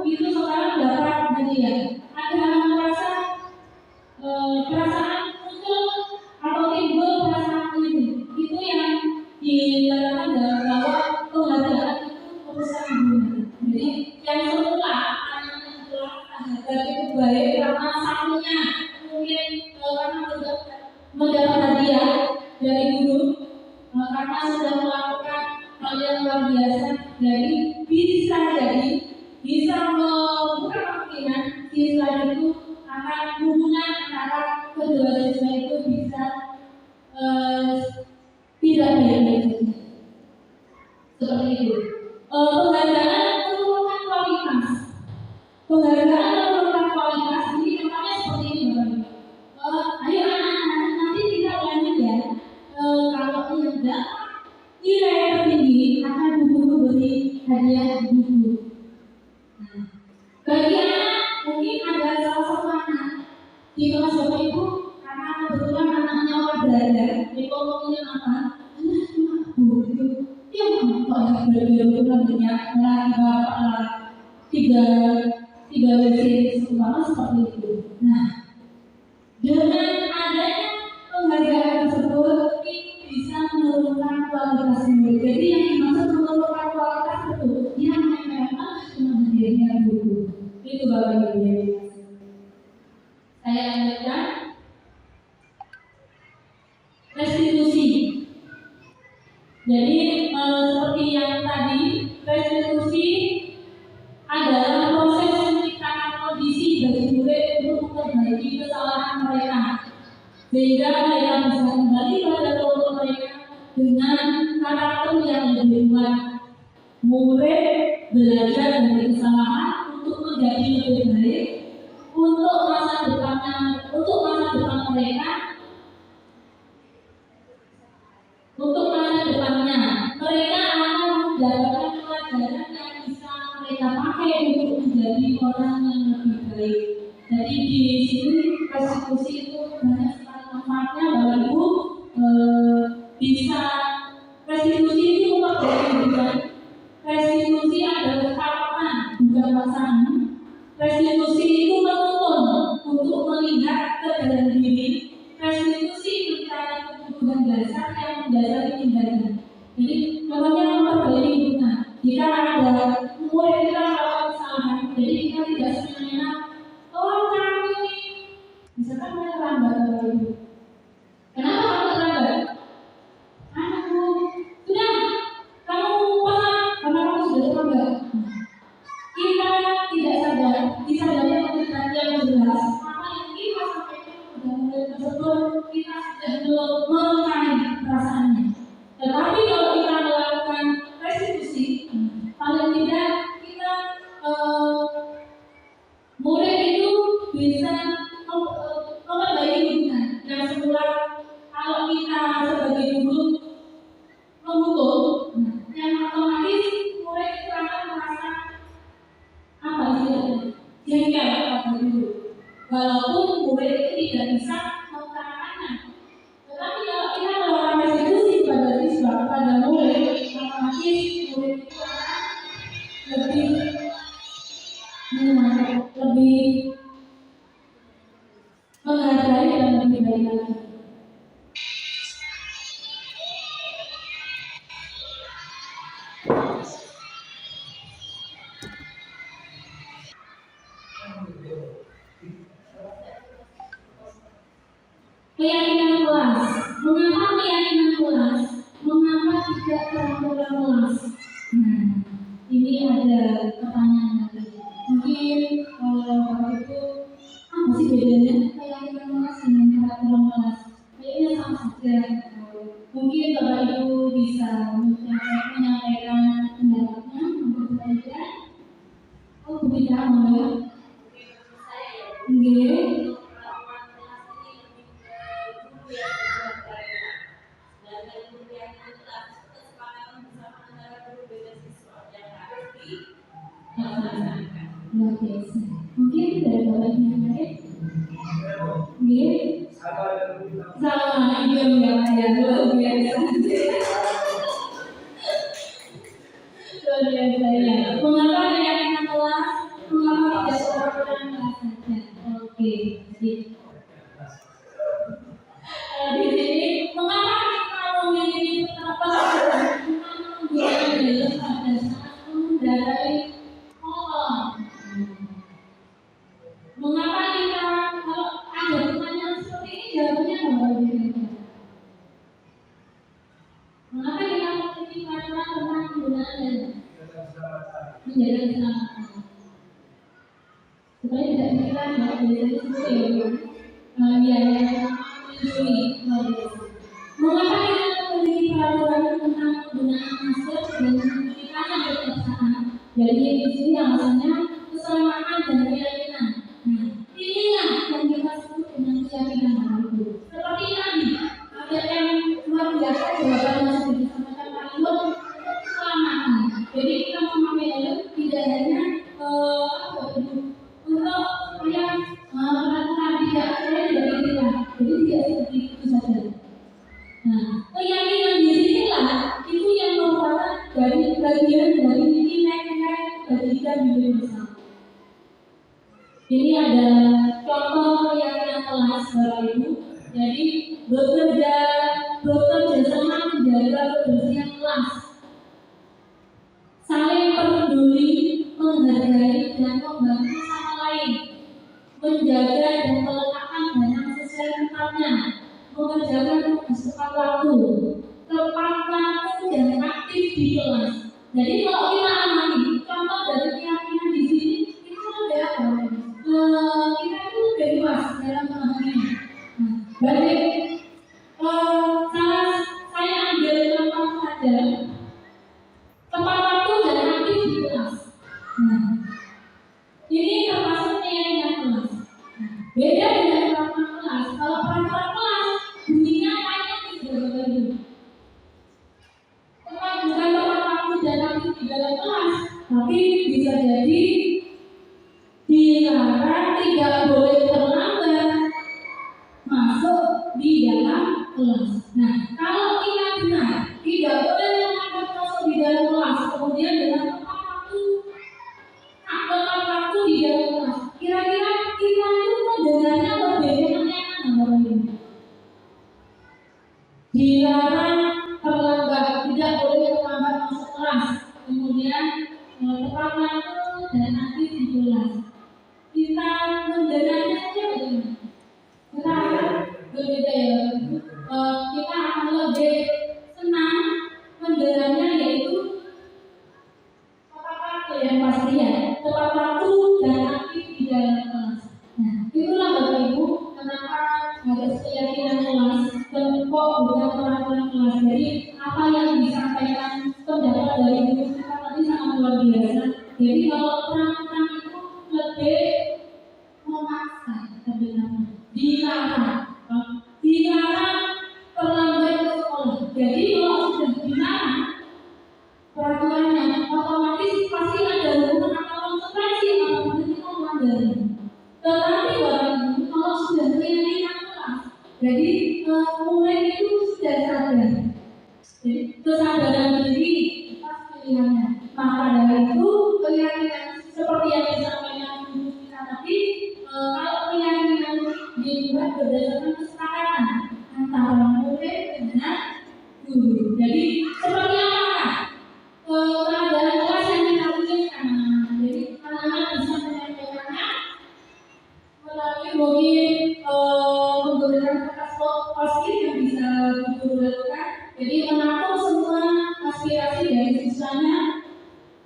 E: itu sekarang dapat hadiah. Ada yang merasa perasaan muncul atau timbul perasaan itu yang dikatakan bahwa penghargaan itu merusak hubungan. Jadi yang semula anak-anak itu baik karena satunya mungkin karena mendapat hadiah dari guru karena sudah melakukan hal luar biasa. Jadi bisa bukan kemungkinan siswa itu akan hubungan antara kedua siswa itu bisa tidak baik seperti itu. Penghargaan menurunkan kualitas. Penghargaan menurunkan kualitas ini contohnya seperti ini, Bapak. Ayo anak-anak, nanti kita lanjut ya. Kalau yang dapat nilai tertinggi akan guru beri hadiah buku. Nah, bagi anak mungkin ada salah satu anak di kelas Bapak Ibu karena kebetulan anaknya berada di ekonominya apa? Anak cuma buku. Yang apa? Berbeda banyak lah tiga WC seumpama seperti itu. Nah, dengan adanya penghargaan tersebut ini bisa menurunkan kualitas murid. Jadi yang dimaksud menurunkan kualitas itu yang memang cuma hadiahnya buku. Itu Bapak Ibu. Saya lanjutkan. Restitusi. Jadi seperti yang tadi, restitusi adalah proses menciptakan kondisi bagi murid untuk memperbaiki kesalahan mereka, sehingga mereka bisa kembali pada kelompok mereka dengan karakter yang lebih kuat. Murid belajar dari kesalahan untuk menjadi lebih baik untuk masa depan mereka. Untuk masa depannya, mereka akan mendapatkan pelajaran yang bisa mereka pakai untuk menjadi orang yang lebih baik. Jadi di sini restitusi itu banyak sekali manfaatnya, Bapak Ibu. Bisa restitusi itu memperbaiki hubungan. Restitusi adalah catatan, bukan pasangan. Restitusi itu menuntun untuk melihat ke dalam diri. Restitusi mencari kebutuhan dasar yang mendasari tindakan. Jadi contohnya memperbaiki hubungan. Jika ada murid kita melakukan kesalahan, jadi kita tidak semena-mena kami misalkan mereka terlambat, Bapak Ibu. Kenapa kamu terlambat? Anakku sudah kamu paham karena kamu sudah terlambat. Kita tidak sadar, disadari pernyataan yang jelas. Apa yang kita sampaikan kepada murid tersebut kita sudah melukai perasaannya. Tetapi kalau kita melakukan restitusi, paling tidak kita murid itu bisa memperbaiki hubungan yang semula kalau kita sebagai guru menghukum, yang otomatis murid itu akan merasa apa istilahnya jengkel pada guru, walaupun murid itu tidak bisa mengutarakannya. Tetapi kalau kita melakukan restitusi pada siswa, pada murid, otomatis murid itu akan lebih menghargai dan lebih baik lagi. Keyakinan kelas. Mengapa keyakinan kelas? Mengapa tidak peraturan kelas? Nah, ini ada pertanyaan lagi. Mungkin Bapak Ibu, apa sih bedanya keyakinan kelas dengan peraturan kelas? Kayaknya sama saja. Mungkin Bapak Ibu bisa menyampaikan pendapatnya untuk saja. Oh, berbicara enggak? Enggak. Luar biasa. Mungkin dari Bapak Ibu yang lain? Sama iya ya, luar biasa. Luar biasa ya. Mengapa keyakinan kelas? Mengapa tidak peraturan kelas saja? Oke, di sini mengapa kita memiliki peraturan? Menggunakan dalam pada saat mengendarai motor. Mengapa kita kalau ada pertanyaan seperti ini jawabannya apa? Mengapa kita memiliki peraturan tentang penggunaan menjaga keselamatan. Supaya tidak dikira bahwa biasanya seperti itu yang menyusui luar biasa. Mengapa kita memiliki peraturan tentang penggunaan masker dan menggunakannya setiap saat? Jadi di sini alasannya keselamatan dan keyakinan. Nah, inilah yang kita sebut dengan keyakinan itu. Seperti tadi ada yang luar biasa jawabannya sudah disampaikan Pak Iwan, keselamatan. Jadi kita memakai helm tidak hanya untuk supaya peraturan tidak diberikan. Jadi tidak seperti itu saja. Nah, keyakinan di sinilah itu yang merupakan dari bagian dari nilai-nilai kebajikan di Indonesia. Ini ada contoh keyakinan kelas Bapak Ibu. Jadi bekerja sama menjaga kebersihan kelas, saling peduli, menghargai dan membantu sama lain, menjaga dan meletakkan barang sesuai tempatnya, mengerjakan tugas tepat waktu dan aktif di kelas. Jadi kalau kita amati contoh dari keyakinan di sini itu ada apa? Kita itu bebas dalam memahaminya. Baik, saya ambil contoh saja tepat waktu dan aktif di kelas. Nah, ini termasuk keyakinan kelas. Beda dengan peraturan kelas. Kalau peraturan kelas bunyinya lainnya tidak berbeda. Bukan tepat waktu dan aktif di dalam kelas, tapi bisa jadi dilarang tidak boleh terlambat masuk di dalam kelas. Nah, kalau kita benar tidak boleh terlambat masuk di dalam kelas, kemudian dengan tepat waktu di dalam kelas, kira-kira kita itu mendengarnya berbeda dengan ini. Dilarang terlambat, tidak boleh terlambat masuk kelas, kemudian tepat waktu dan aktif di kelas. Kita mendengarnya saja bagaimana? Kita akan berbeda ya. Kita akan lebih senang mendengarnya yaitu tepat waktu yang pasti ya, tepat waktu dan aktif di dalam kelas. Nah, itulah Bapak Ibu kenapa harus keyakinan kelas dan kok bukan peraturan kelas. Jadi apa yang disampaikan pendapat dari guru kita tadi sangat luar biasa. Jadi kalau peraturan itu lebih memaksa sebenarnya, dilarang terlambat ke sekolah. Jadi kalau sudah dilarang peraturannya otomatis pasti ada hukuman atau konsekuensi apabila kita melanggar. Tetapi Bapak Ibu kalau sudah keyakinan kelas, jadi mulai itu sudah sadar. Jadi kesadaran diri atas pilihannya. Maka dari itu keyakinan seperti yang disampaikan guru kita tadi, kalau keyakinan dibuat berdasarkan kesepakatan antara murid dengan guru. Jadi seperti apakah keadaan kelas yang kita inginkan? Jadi anak-anak bisa menyampaikannya melalui mungkin menggunakan kertas post-it yang bisa guru lakukan. Jadi menampung semua aspirasi dari siswanya.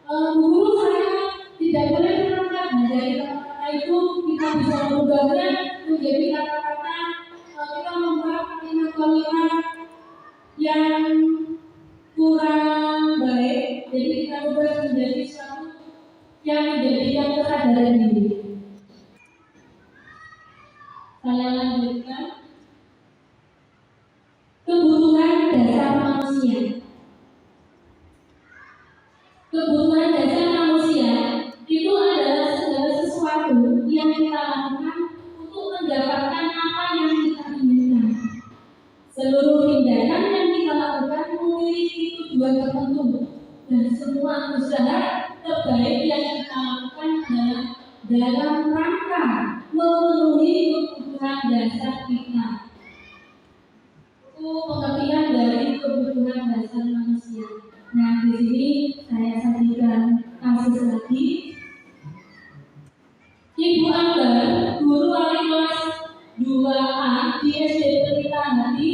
E: Guru saya tidak boleh terlambat. Nah, dari kata-kata itu kita bisa mengubahnya menjadi kata-kata kita membuat kalimat-kalimat yang kurang baik. Jadi kita ubah menjadi sesuatu yang menjadikan kesadaran diri. Saya lanjutkan. Kebutuhan dasar manusia. Kebutuhan dasar manusia itu adalah segala sesuatu yang kita lakukan untuk mendapatkan apa yang kita inginkan. Seluruh tindakan yang kita lakukan memiliki tujuan tertentu dan semua usaha terbaik yang kita lakukan adalah dalam rangka memenuhi kebutuhan dasar kita. Itu pengertian dari kebutuhan dasar manusia. Nah, di sini saya sajikan kasus lagi. Ibu Ambar, guru wali kelas 2A di SD Pelita Hati,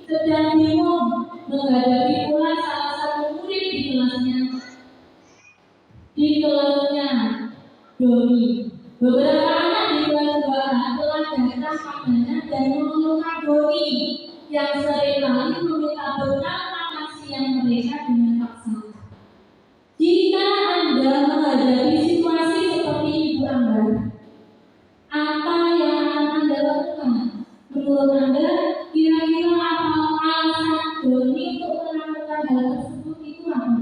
E: sedang bingung menghadapi pula salah satu murid di kelasnya Doni. Beberapa anak di kelas 2A telah datang padanya dan mengeluhkan Doni yang seringkali meminta bekal makan siang mereka dengan paksa. Jika Anda menghadapi situasi seperti Ibu Ambar, apa yang akan Anda lakukan? Menurut Anda, kira-kira apa alasan Doni untuk melakukan hal tersebut itu apa?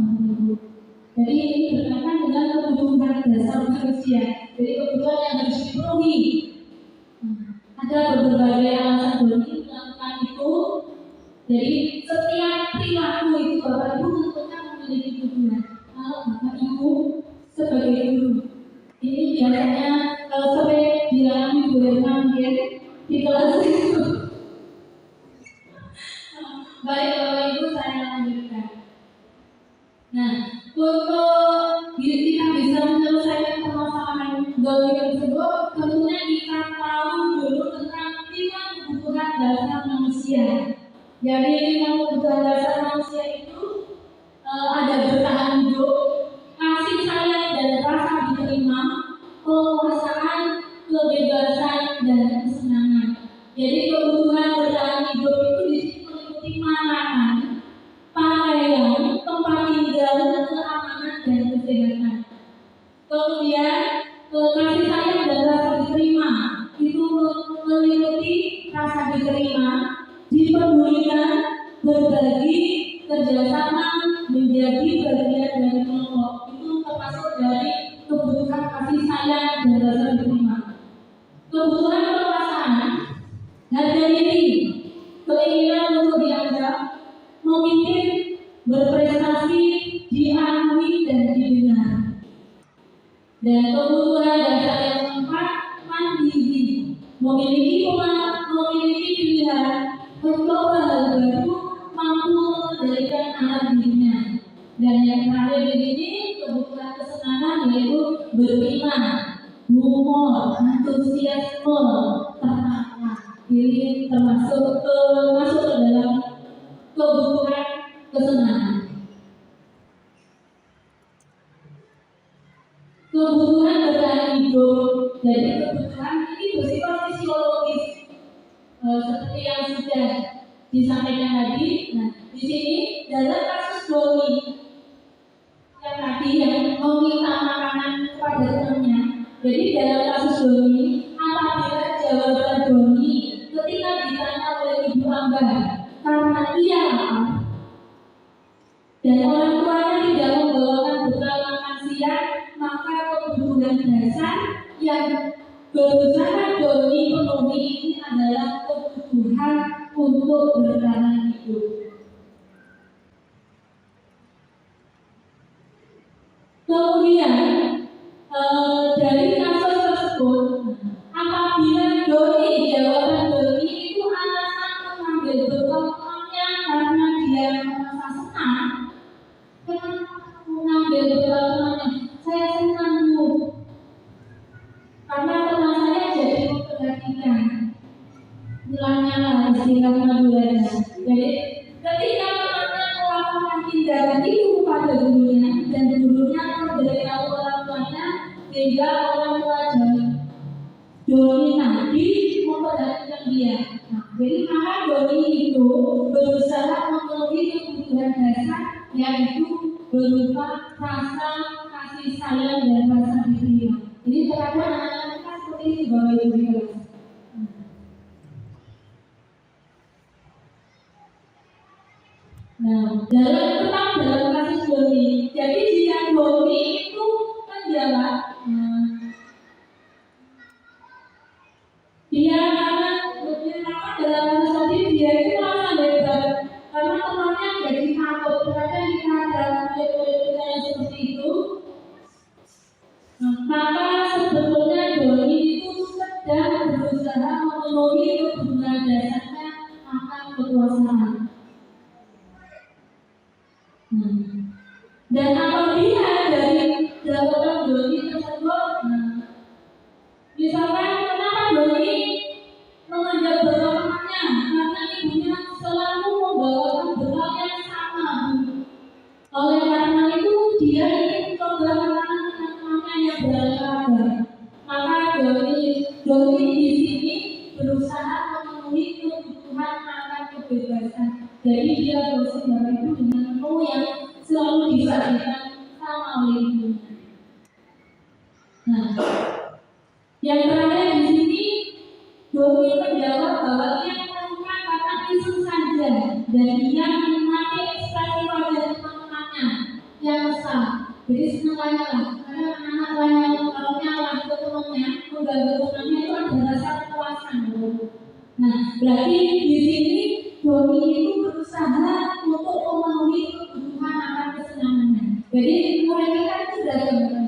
E: Jadi ini berkaitan dengan kebutuhan dasar manusia. Jadi kebutuhan yang harus dipenuhi. Ada berbagai alasan Doni melakukan itu. Jadi setiap perilaku itu Bapak Ibu tentunya memiliki tujuan. Kalau Bapak Ibu sebagai guru, ini biasanya sering dialami Bu Herma mungkin di kelas itu. Baik Bapak Ibu, saya lanjutkan. Nah, untuk kita bisa menyelesaikan permasalahan Doni tersebut, tentunya kita tahu dulu tentang 5 kebutuhan dasar manusia. Jadi 5 kebutuhan dasar manusia itu ada bertahan hidup, kasih sayang dan rasa diterima, kekuasaan, kebebasan dan kesenangan. Jadi kebutuhan bertahan hidup itu di sini meliputi makanan, pakaian, tempat tinggal, keamanan dan kesehatan. Kemudian kasih sayang dan rasa diterima itu meliputi rasa diterima, dipedulikan, berbagi, kerjasama, menjadi bagian dari kelompok. Itu termasuk dari kebutuhan kasih sayang dan rasa diterima. Kebutuhan kekuasaan, harga diri, keinginan untuk dianggap, memimpin, berprestasi, diakui dan didengar. Dan kebutuhan dasar yang keempat, mandiri, memiliki pilihan, mencoba hal baru, mampu mengendalikan arah dirinya. Dan yang terakhir di sini kebutuhan kesenangan yaitu beriman, humor, antusiasme, tertawa. Ini termasuk ke dalam kebutuhan kesenangan. Kebutuhan bertahan hidup, jadi kebutuhan ini bersifat fisiologis, seperti yang sudah disampaikan tadi. Nah, di sini dalam kasus Doni yang tadi yang meminta makanan kepada temannya. Jadi dalam kasus Doni, apabila jawaban Doni ketika ditanya oleh Ibu Ambar karena ia lapar dan orang tuanya tidak membawakan bekal makan siang, maka kebutuhan dasar yang berusaha Doni penuhi ini adalah kebutuhan untuk bertahan hidup. Kemudian dari kasus tersebut, apabila Doni, jawaban Doni itu alasan mengambil bekal temannya karena dia merasa senang. Kenapa mengambil bekal temannya? Saya senang Bu, karena teman saya jadi memperhatikan. Mulanya lah istilah Maduranya. Jadi ketika temannya melakukan tindakan itu kepada gurunya dan gurunya memberitahu orang tuanya, sehingga orang tua Doni nanti memperhatikan dia. Nah, jadi maka Doni itu berusaha memenuhi kebutuhan dasar, yaitu berupa rasa kasih sayang dan rasa diterima. Jadi terkadang anak-anak kita seperti ini Bapak Ibu di kelas. Nah, dalam kasus Doni, jadi jika Doni itu menjawab, dia akan dalam kasus tadi dia itu merasa hebat karena temannya jadi takut. Terkadang kita ada kita yang seperti itu. Maka sebetulnya Doni itu sedang berusaha memenuhi kebutuhan dasarnya akan kekuasaan. Dan apabila dari jawaban Doni tersebut, misalkan kenapa Doni mengejar bekal temannya? Karena ibunya selalu membawakan bekal yang sama. Oleh karena itu dia ingin mencoba makanan temannya yang beragam. Yang terakhir di sini, Doni menjawab bahwa ia menemukan kata isu saja dan ia menikmati ekspresi wajah teman-temannya yang mesra. Jadi senangnya lah, karena anak-anak kalau nyalah ke temannya, mengganggu temannya itu ada rasa kepuasan. Nah, berarti di sini Doni itu berusaha untuk memenuhi kebutuhan akan kesenangannya. Jadi mereka kan itu beragam.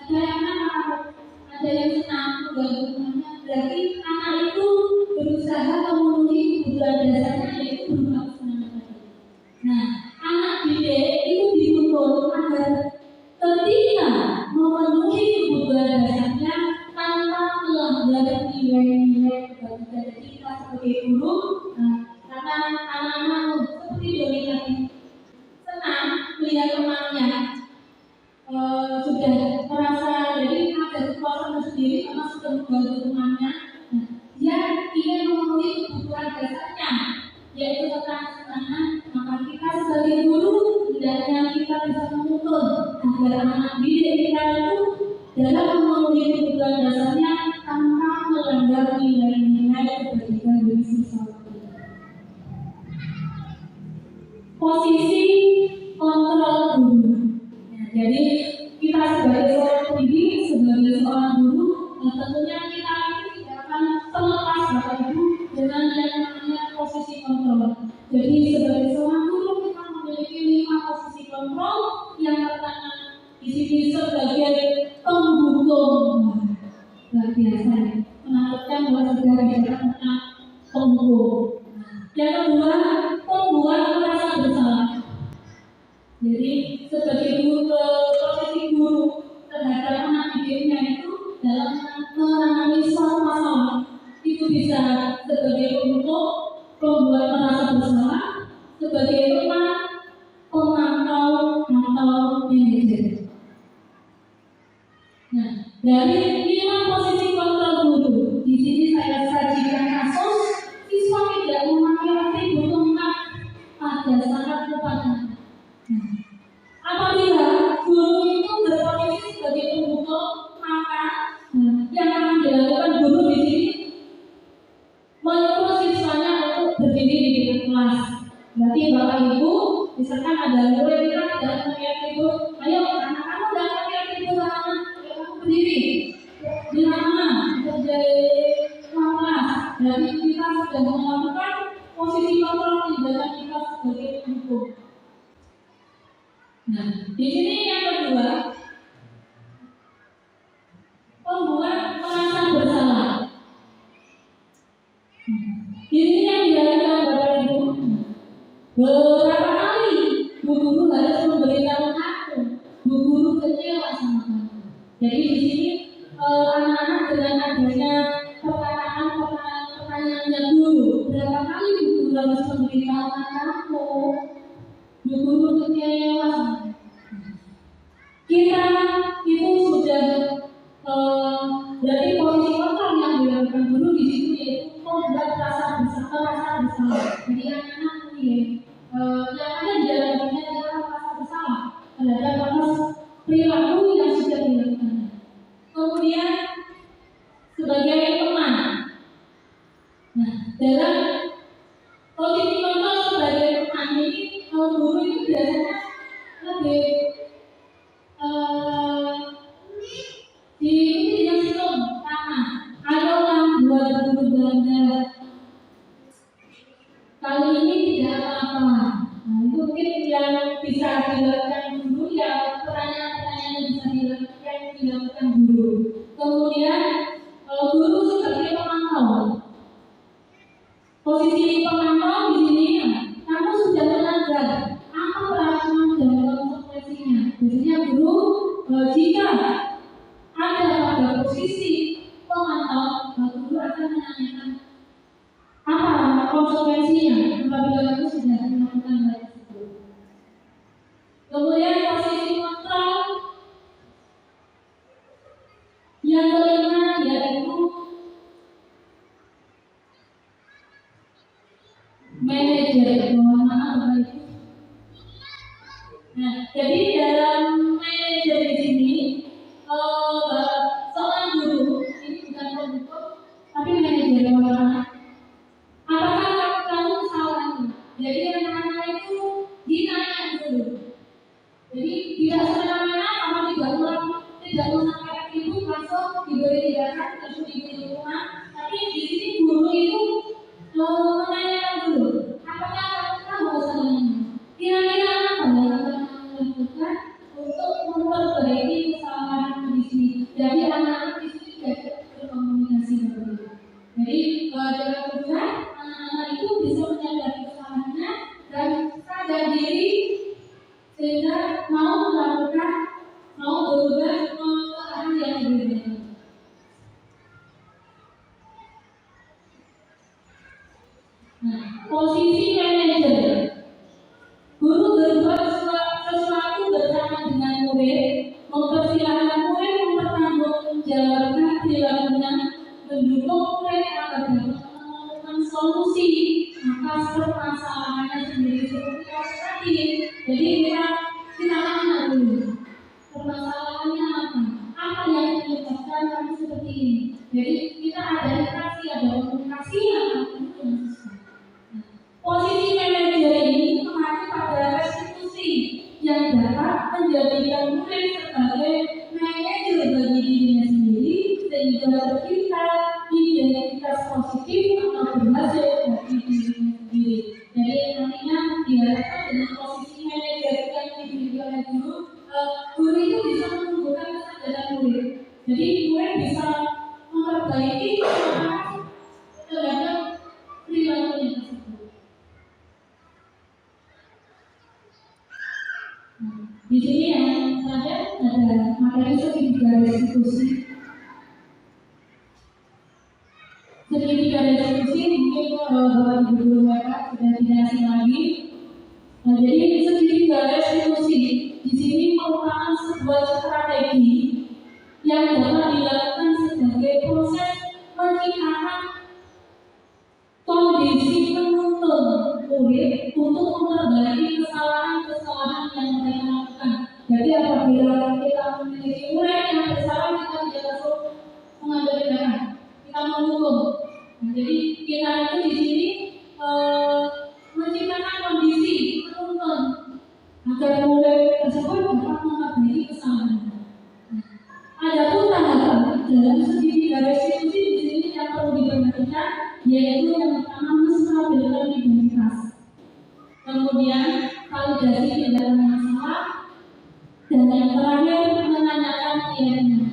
E: Ada yang nakal, ada yang senang mengganggu temannya. Berarti anak itu berusaha memenuhi kebutuhan dasarnya yaitu berupa kesenangan. Nah, anak didik itu dituntut agar ketika memenuhi kebutuhan dasarnya tanpa melanggar nilai-nilai kebaikan. Jadi kita sebagai guru, karena anak-anak seperti Doni tadi senang melihat temannya sudah merasa jadi ada kepuasan sendiri karena sudah membantu temannya. Dia ingin memenuhi kebutuhan dasarnya yaitu tentang kesenangan. Maka kita sebagai guru hendaknya kita bisa menuntut agar anak didik kita itu dalam memenuhi kebutuhan dasarnya tanpa melanggar nilai-nilai kebaikan dari siswa. Posisi kontrol guru. Jadi kita sebagai seorang pendidik, sebagai seorang guru, tentunya kita itu tidak akan terlepas Bapak Ibu dengan yang namanya posisi kontrol. Jadi sebagai seorang guru kita memiliki 5 posisi kontrol. Yang pertama di sini sebagai penghukum. Luar biasa ya, menakutkan bahwa sudah bicara tentang penghukum. Yang kedua, pembuat merasa bersalah. Jadi sebagai guru, posisi guru terhadap anak didiknya itu dalam menangani suatu masalah itu bisa sebagai pembentuk, pembuat merasa bersalah, sebagai teman, pemantau atau manajer. Nah, dari 5 posisi kontrol guru, di sini saya sajikan kasus siswa tidak memakai atribut lengkap pada saat upacara. Apabila guru itu berposisi sebagai pembuka, maka yang akan dilakukan guru di sini menyuruh siswanya untuk berdiri di depan kelas. Berarti Bapak Ibu, misalkan ada murid kita tidak pakai atribut, ayo anak kamu tidak pakai atribut anak, kamu berdiri di mana terjadi kelas. Jadi kita sudah melakukan posisi kontrol tindakan kita sebagai pembuka. Nah, di sini yang kedua, pembuat merasa bersalah. Di sini yang dilakukan Bapak Ibu, beberapa kali Bu Guru harus memberitahu aku, Bu Guru kecewa sama kamu. Jadi di sini anak-anak dengan adanya pertanyaannya guru, berapa kali Bu Guru harus memberitahu anakku, Bu Guru kecewa. Kita itu sudah berarti posisi kontrol yang dilakukan guru di situ yaitu membuat rasa bersalah. Jadi anak-anak ini yang ada di dalam dirinya adalah rasa bersalah terhadap atas perilaku yang sudah dilakukan. Kemudian sebagai teman. Nah, dalam posisi kontrol sebagai teman ini guru itu biasanya lebih di yang belum ayolah buat guru belajar kali ini tidak apa-apa. Nah, itu mungkin yang bisa dilakukan guru, ya pertanyaan-pertanyaan yang bisa dilakukan guru. Kemudian guru sebagai pemantau. Posisi pemantau di sini, kamu sudah melanggar apa peraturan dan konsekuensinya. Biasanya guru jika ada pada posisi pemantau, guru akan menanyakan apa konsekuensinya apabila kamu sudah melakukan hal tersebut. Kemudian posisi kontrol yang kelima yaitu manajer. Mohon maaf Bapak Ibu. Nah, jadi dalam manajer di sini seorang guru ini bukan memperbaiki kesalahan di sini. Jadi anak-anak di sini diajak berkomunikasi begitu. Jadi dengan mudah anak-anak itu bisa menyadari kesalahannya dan sadar diri sehingga mau melakukan, mau berubah ke arah yang berbeda. Nah, posisi manajer. Guru berbuat sesuatu bersama dengan murid, mempersilahkan murid mempertanggungjawabkan perilakunya, mendukung murid agar dapat menemukan solusi atas permasalahannya sendiri seperti yang tadi. Jadi kita tanya dulu permasalahannya apa yang menyebabkan kamu seperti ini. Jadi kita ada interaksi, ada komunikasi yang akan posisi manajer ini mengacu pada restitusi yang dapat menjadikan murid sebagai manajer bagi dirinya sendiri sehingga tercipta identitas positif atau berhasil bagi dirinya sendiri. Jadi nantinya diharapkan dengan posisi manajer yang dimiliki oleh guru, guru itu bisa menumbuhkan kesadaran murid. Jadi murid bisa memperbaiki terhadap perilakunya tersebut. Di sini yang terakhir ada materi segitiga restitusi. Segitiga restitusi mungkin Bapak Ibu guru mereka sudah tidak asing lagi. Jadi segitiga restitusi di sini merupakan sebuah strategi yang dapat dilakukan sebagai proses menciptakan kondisi penuntun murid untuk memperbaiki kesalahan-kesalahan yang mereka lakukan. Jadi apabila kita memiliki murid yang bersalah, kita tidak langsung mengambil tindakan, kita menghukum. Jadi kita itu di sini menciptakan kondisi penuntun agar murid tersebut dapat memperbaiki kesalahan. Adapun tahapan dalam segitiga restitusi di sini yang perlu diperhatikan yaitu yang pertama menstabilkan identitas, kemudian validasi tindakan masalah, dan yang terakhir menanyakan keyakinan.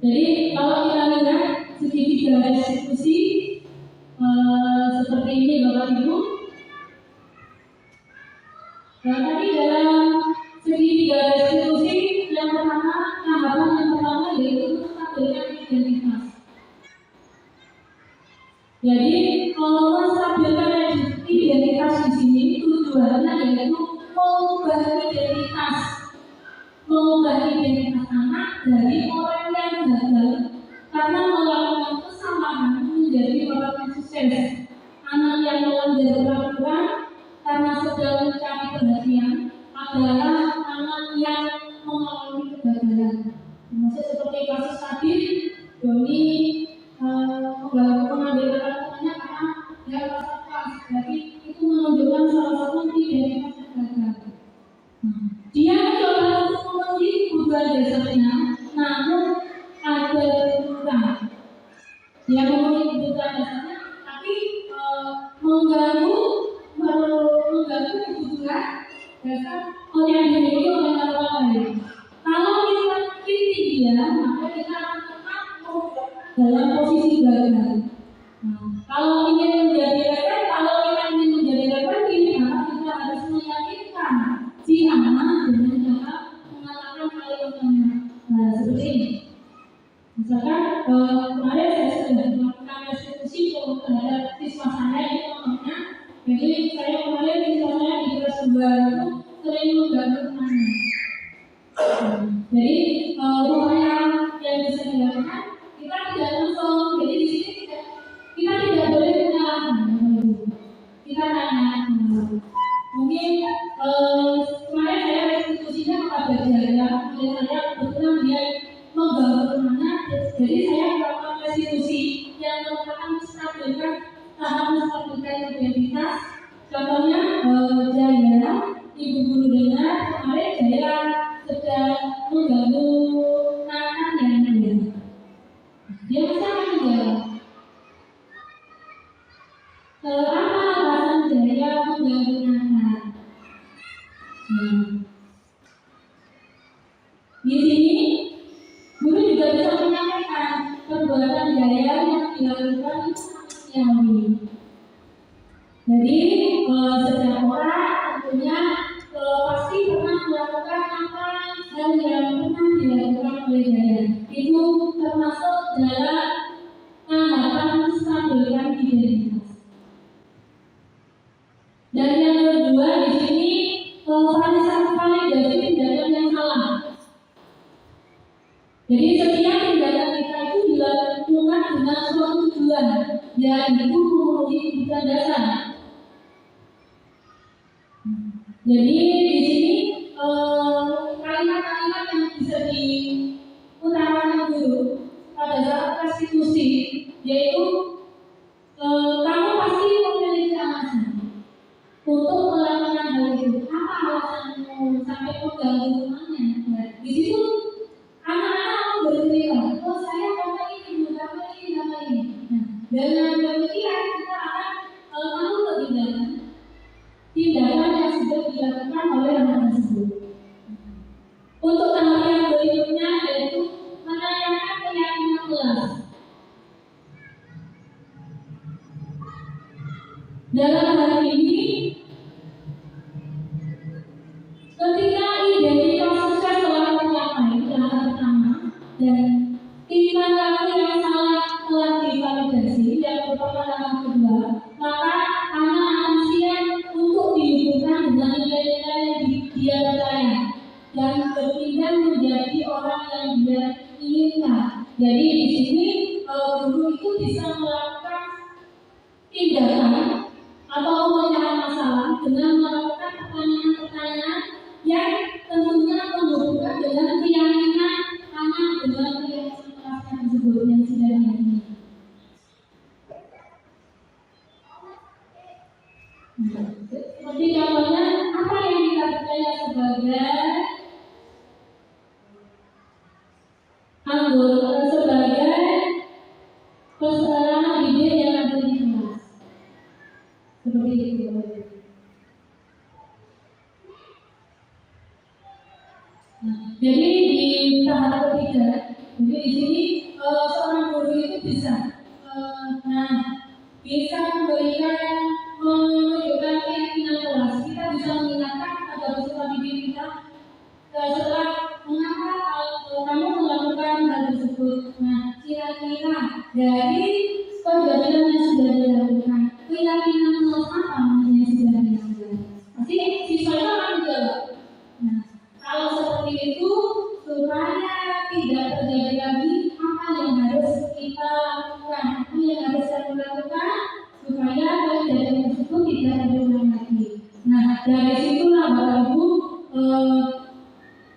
E: Jadi kalau kita lihat segitiga restitusi seperti ini Bapak Ibu. Dan tadi dalam segitiga restitusi yang pertama, tahapan yang pertama yaitu menstabilkan identitas. Jadi kalau menstabilkan identitas di sini tujuannya yaitu mengubah identitas anak dari orang yang gagal karena melakukan kesalahan menjadi orang yang sukses. Anak yang melanggar peraturan karena sedang mencari perhatian adalah anak yang mengalami kegagalan. Maksudnya seperti kasus tadi, Doni mengambil peraturannya karena dia merasa pas. Jadi itu menunjukkan salah satu identitas yang gagal. Dia mencoba untuk memenuhi kebutuhan dasarnya, namun ada kurang. Dia memenuhi kebutuhan dasarnya, tapi mengganggu kebutuhan dasar yang dimiliki oleh orang lain. Kalau kita ikuti dia, maka kita akan tetap dalam posisi gagal. Kalau ingin menjadi gagal, kalau kita ingin menjadi gagal, maka kita harus meyakinkan si anak dengan cara mengatakan hal yang benar. Seperti ini. Misalkan kemarin saya sudah melakukan restitusi terhadap siswa saya itu contohnya. Jadi saya kemarin siswa saya di kelas 2 itu sering mengganggu temannya. Jadi upaya yang bisa dilakukan kita tidak langsung. Jadi di sini kita tidak boleh menyalahkan. Kita tanya. Mungkin kemarin saya restitusinya kepada Jaya, kemudian saya kebetulan dia mengganggu temannya, jadi saya melakukan restitusi yang merupakan menstabilkan tahap menstabilkan identitas. Contohnya Jaya, ibu guru dengar kemarin Jaya sedang mengganggu anaknya dia bisa menjawab. Apa alasan Jaya mengganggu anak? Jadi setiap orang tentunya pasti pernah melakukan apa hal yang pernah dilakukan oleh saya. Itu termasuk dalam tahapan menstabilkan identitas. Dan yang kedua di sini validasi tindakan yang salah. Jadi setiap tindakan kita itu dilakukan dengan suatu tujuan, yaitu memenuhi kebutuhan dasar. Jadi di sini kalimat-kalimat yang bisa diutarakan guru pada saat restitusi, yaitu kamu pasti memiliki alasan untuk melakukan hal itu. Apa alasanmu sampai mengganggu temannya? Nah, di situ anak-anak bercerita, oh saya karena ini, karena ini, karena ini. Nah, dengan demikian kita akan melakukan tindakan yang sudah dilakukan oleh anak tersebut. Untuk tahap yang berikutnya yaitu menanyakan keyakinan kelas. Dalam hal ini, ketika identitas sukses telah tercapai, tahap pertama, dan tingkah laku yang salah telah divalidasi, yang merupakan tahap kedua, maka anak akan siap untuk dihubungkan dengan nilai-nilai yang dia percaya dan berpindah menjadi orang yang dia inginkan. Jadi di sini guru itu bisa melakukan tindakan atau pemecahan masalah dengan melakukan pertanyaan-pertanyaan yang tentunya menghubungkan dengan keyakinan anak dengan keyakinan kelasnya tersebut yang sudah diyakini. Seperti contohnya, apa yang kita percaya sebagai anggota sebagai peserta didik yang ada di kelas. Seperti itu. Nah, jadi di tahap ketiga, jadi di sini seorang guru itu bisa memberikan menunjukkan keyakinan kelas. Kita bisa mengingatkan agar peserta didik kita setelah mengapa kamu melakukan hal tersebut. Nah, kira-kira dari pembelajaran yang sudah dilakukan, keyakinan kelas apa yang sudah dilakukan? Pasti siswa itu akan menjawab. Nah, kalau seperti itu, supaya tidak terjadi lagi, apa yang harus kita lakukan? Apa yang harus kita lakukan supaya kejadian tersebut tidak terulang lagi. Nah, dari situlah Bapak Ibu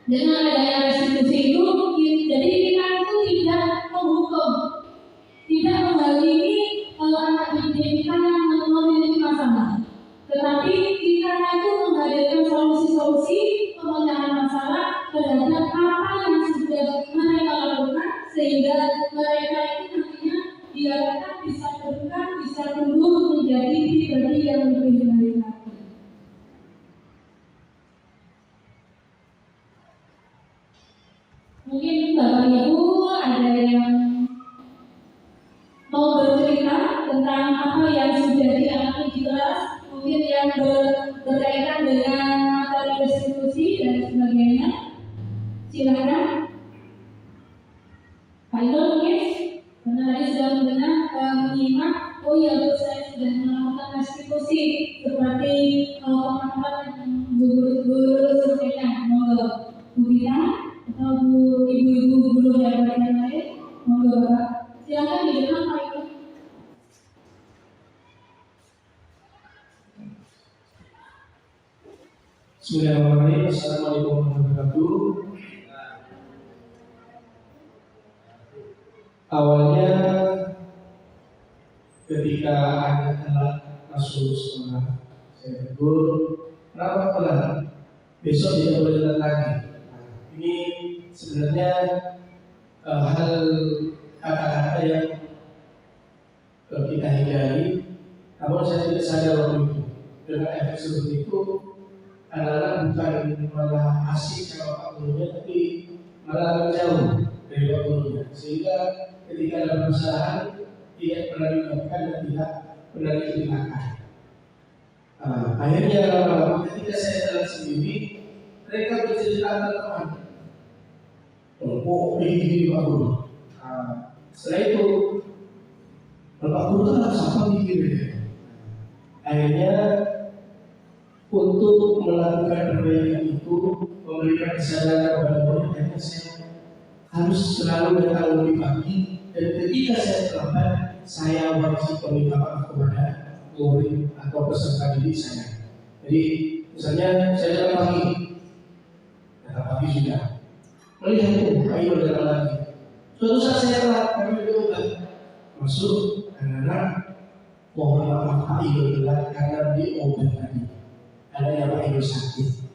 E: dengan adanya restitusi itu, jadi kita itu tidak menghukum, tidak menghakimi anak didik kita yang memiliki masalah, tetapi kita itu menghadirkan solusi-solusi pemecahan masalah terhadap apa yang sudah mereka lakukan, sehingga mereka itu nantinya diharapkan bisa berkembang, bisa tumbuh menjadi pribadi yang lebih baik lagi. Mungkin Bapak Ibu ada yang mau bercerita tentang apa yang sudah dialami di kelas, mungkin yang berkaitan dengan materi restitusi dan sebagainya. Silakan. Pak Ito mungkin karena tadi sudah menyimak, oh ya Bu, saya sudah melakukan restitusi seperti teman-teman yang guru sampaikan. Monggo Bu Gita atau Bu ibu-ibu guru yang lain, monggo Bapak. Silakan di depan Pak Ito.
B: Bismillahirrahmanirrahim. Assalamualaikum warahmatullahi wabarakatuh. Awalnya ketika anak-anak masuk sekolah, saya tegur, kenapa telat? Besok tidak boleh telat lagi. Ini sebenarnya hal kata-kata yang kita hindari, namun saya tidak sadar waktu itu. Dengan efek seperti itu, anak-anak bukan malah asik sama Pak Gurunya, tapi malah menjauh dari Pak Gurunya, sehingga ketika ada permasalahan tidak pernah dilakukan dan tidak pernah diterima. Akhirnya ketika saya jalan sendiri, mereka bercerita ke teman. Oh, ini Pak Guru. Setelah itu, Bapak Guru kan siapa mikir ya? Akhirnya untuk melakukan perbaikan itu, memberikan kesadaran kepada murid, akhirnya saya harus selalu datang lebih pagi. Dan ketika saya terlambat, saya wajib meminta maaf kepada murid atau peserta didik saya. Jadi misalnya saya datang pagi sudah melihat itu, ayo datang lagi. Suatu saat saya telat, kami berdoa masuk anak-anak mohon maaf Pak Ibu telat karena di obat tadi ada yang Pak Ibu sakit.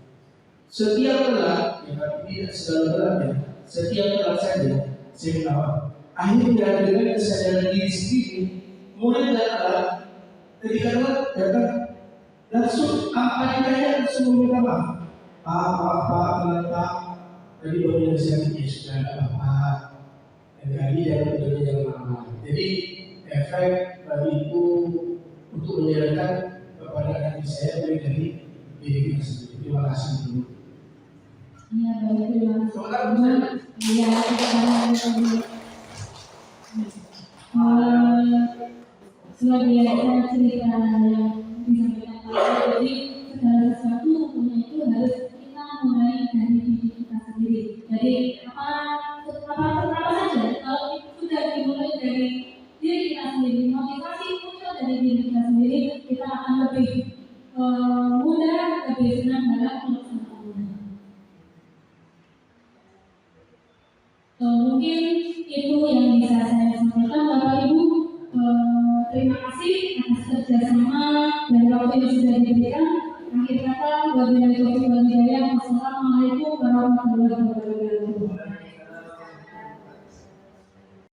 B: Setiap telat, ya tapi tidak selalu telat ya. Setiap telat saja saya minta maaf. Akhirnya dengan kesadaran diri sendiri, mulai telat. Ketika datang langsung apa yang langsung meminta maaf. Pak, telat. Tadi baru sakit ya sudah ada apa. Dan kali jangan terjadi yang lama. Jadi efek itu untuk menjalankan kepada hati saya mulai dari diri kita sendiri. Terima kasih dulu.
E: Iya, baik, terima kasih. Iya, luar biasa cerita yang disampaikan Pak. Jadi segala sesuatu punya itu harus kita mulai dari diri kita sendiri. Jadi apa saja kalau itu sudah dimulai dari diri kita sendiri, motivasi muncul dari diri kita sendiri, kita akan lebih mudah, lebih senang dalam melaksanakannya. Mungkin itu yang bisa saya sampaikan, Bapak Ibu. Terima kasih atas kerjasama dan waktu yang sudah diberikan. Akhir kata, wabillahi taufiq wal hidayah.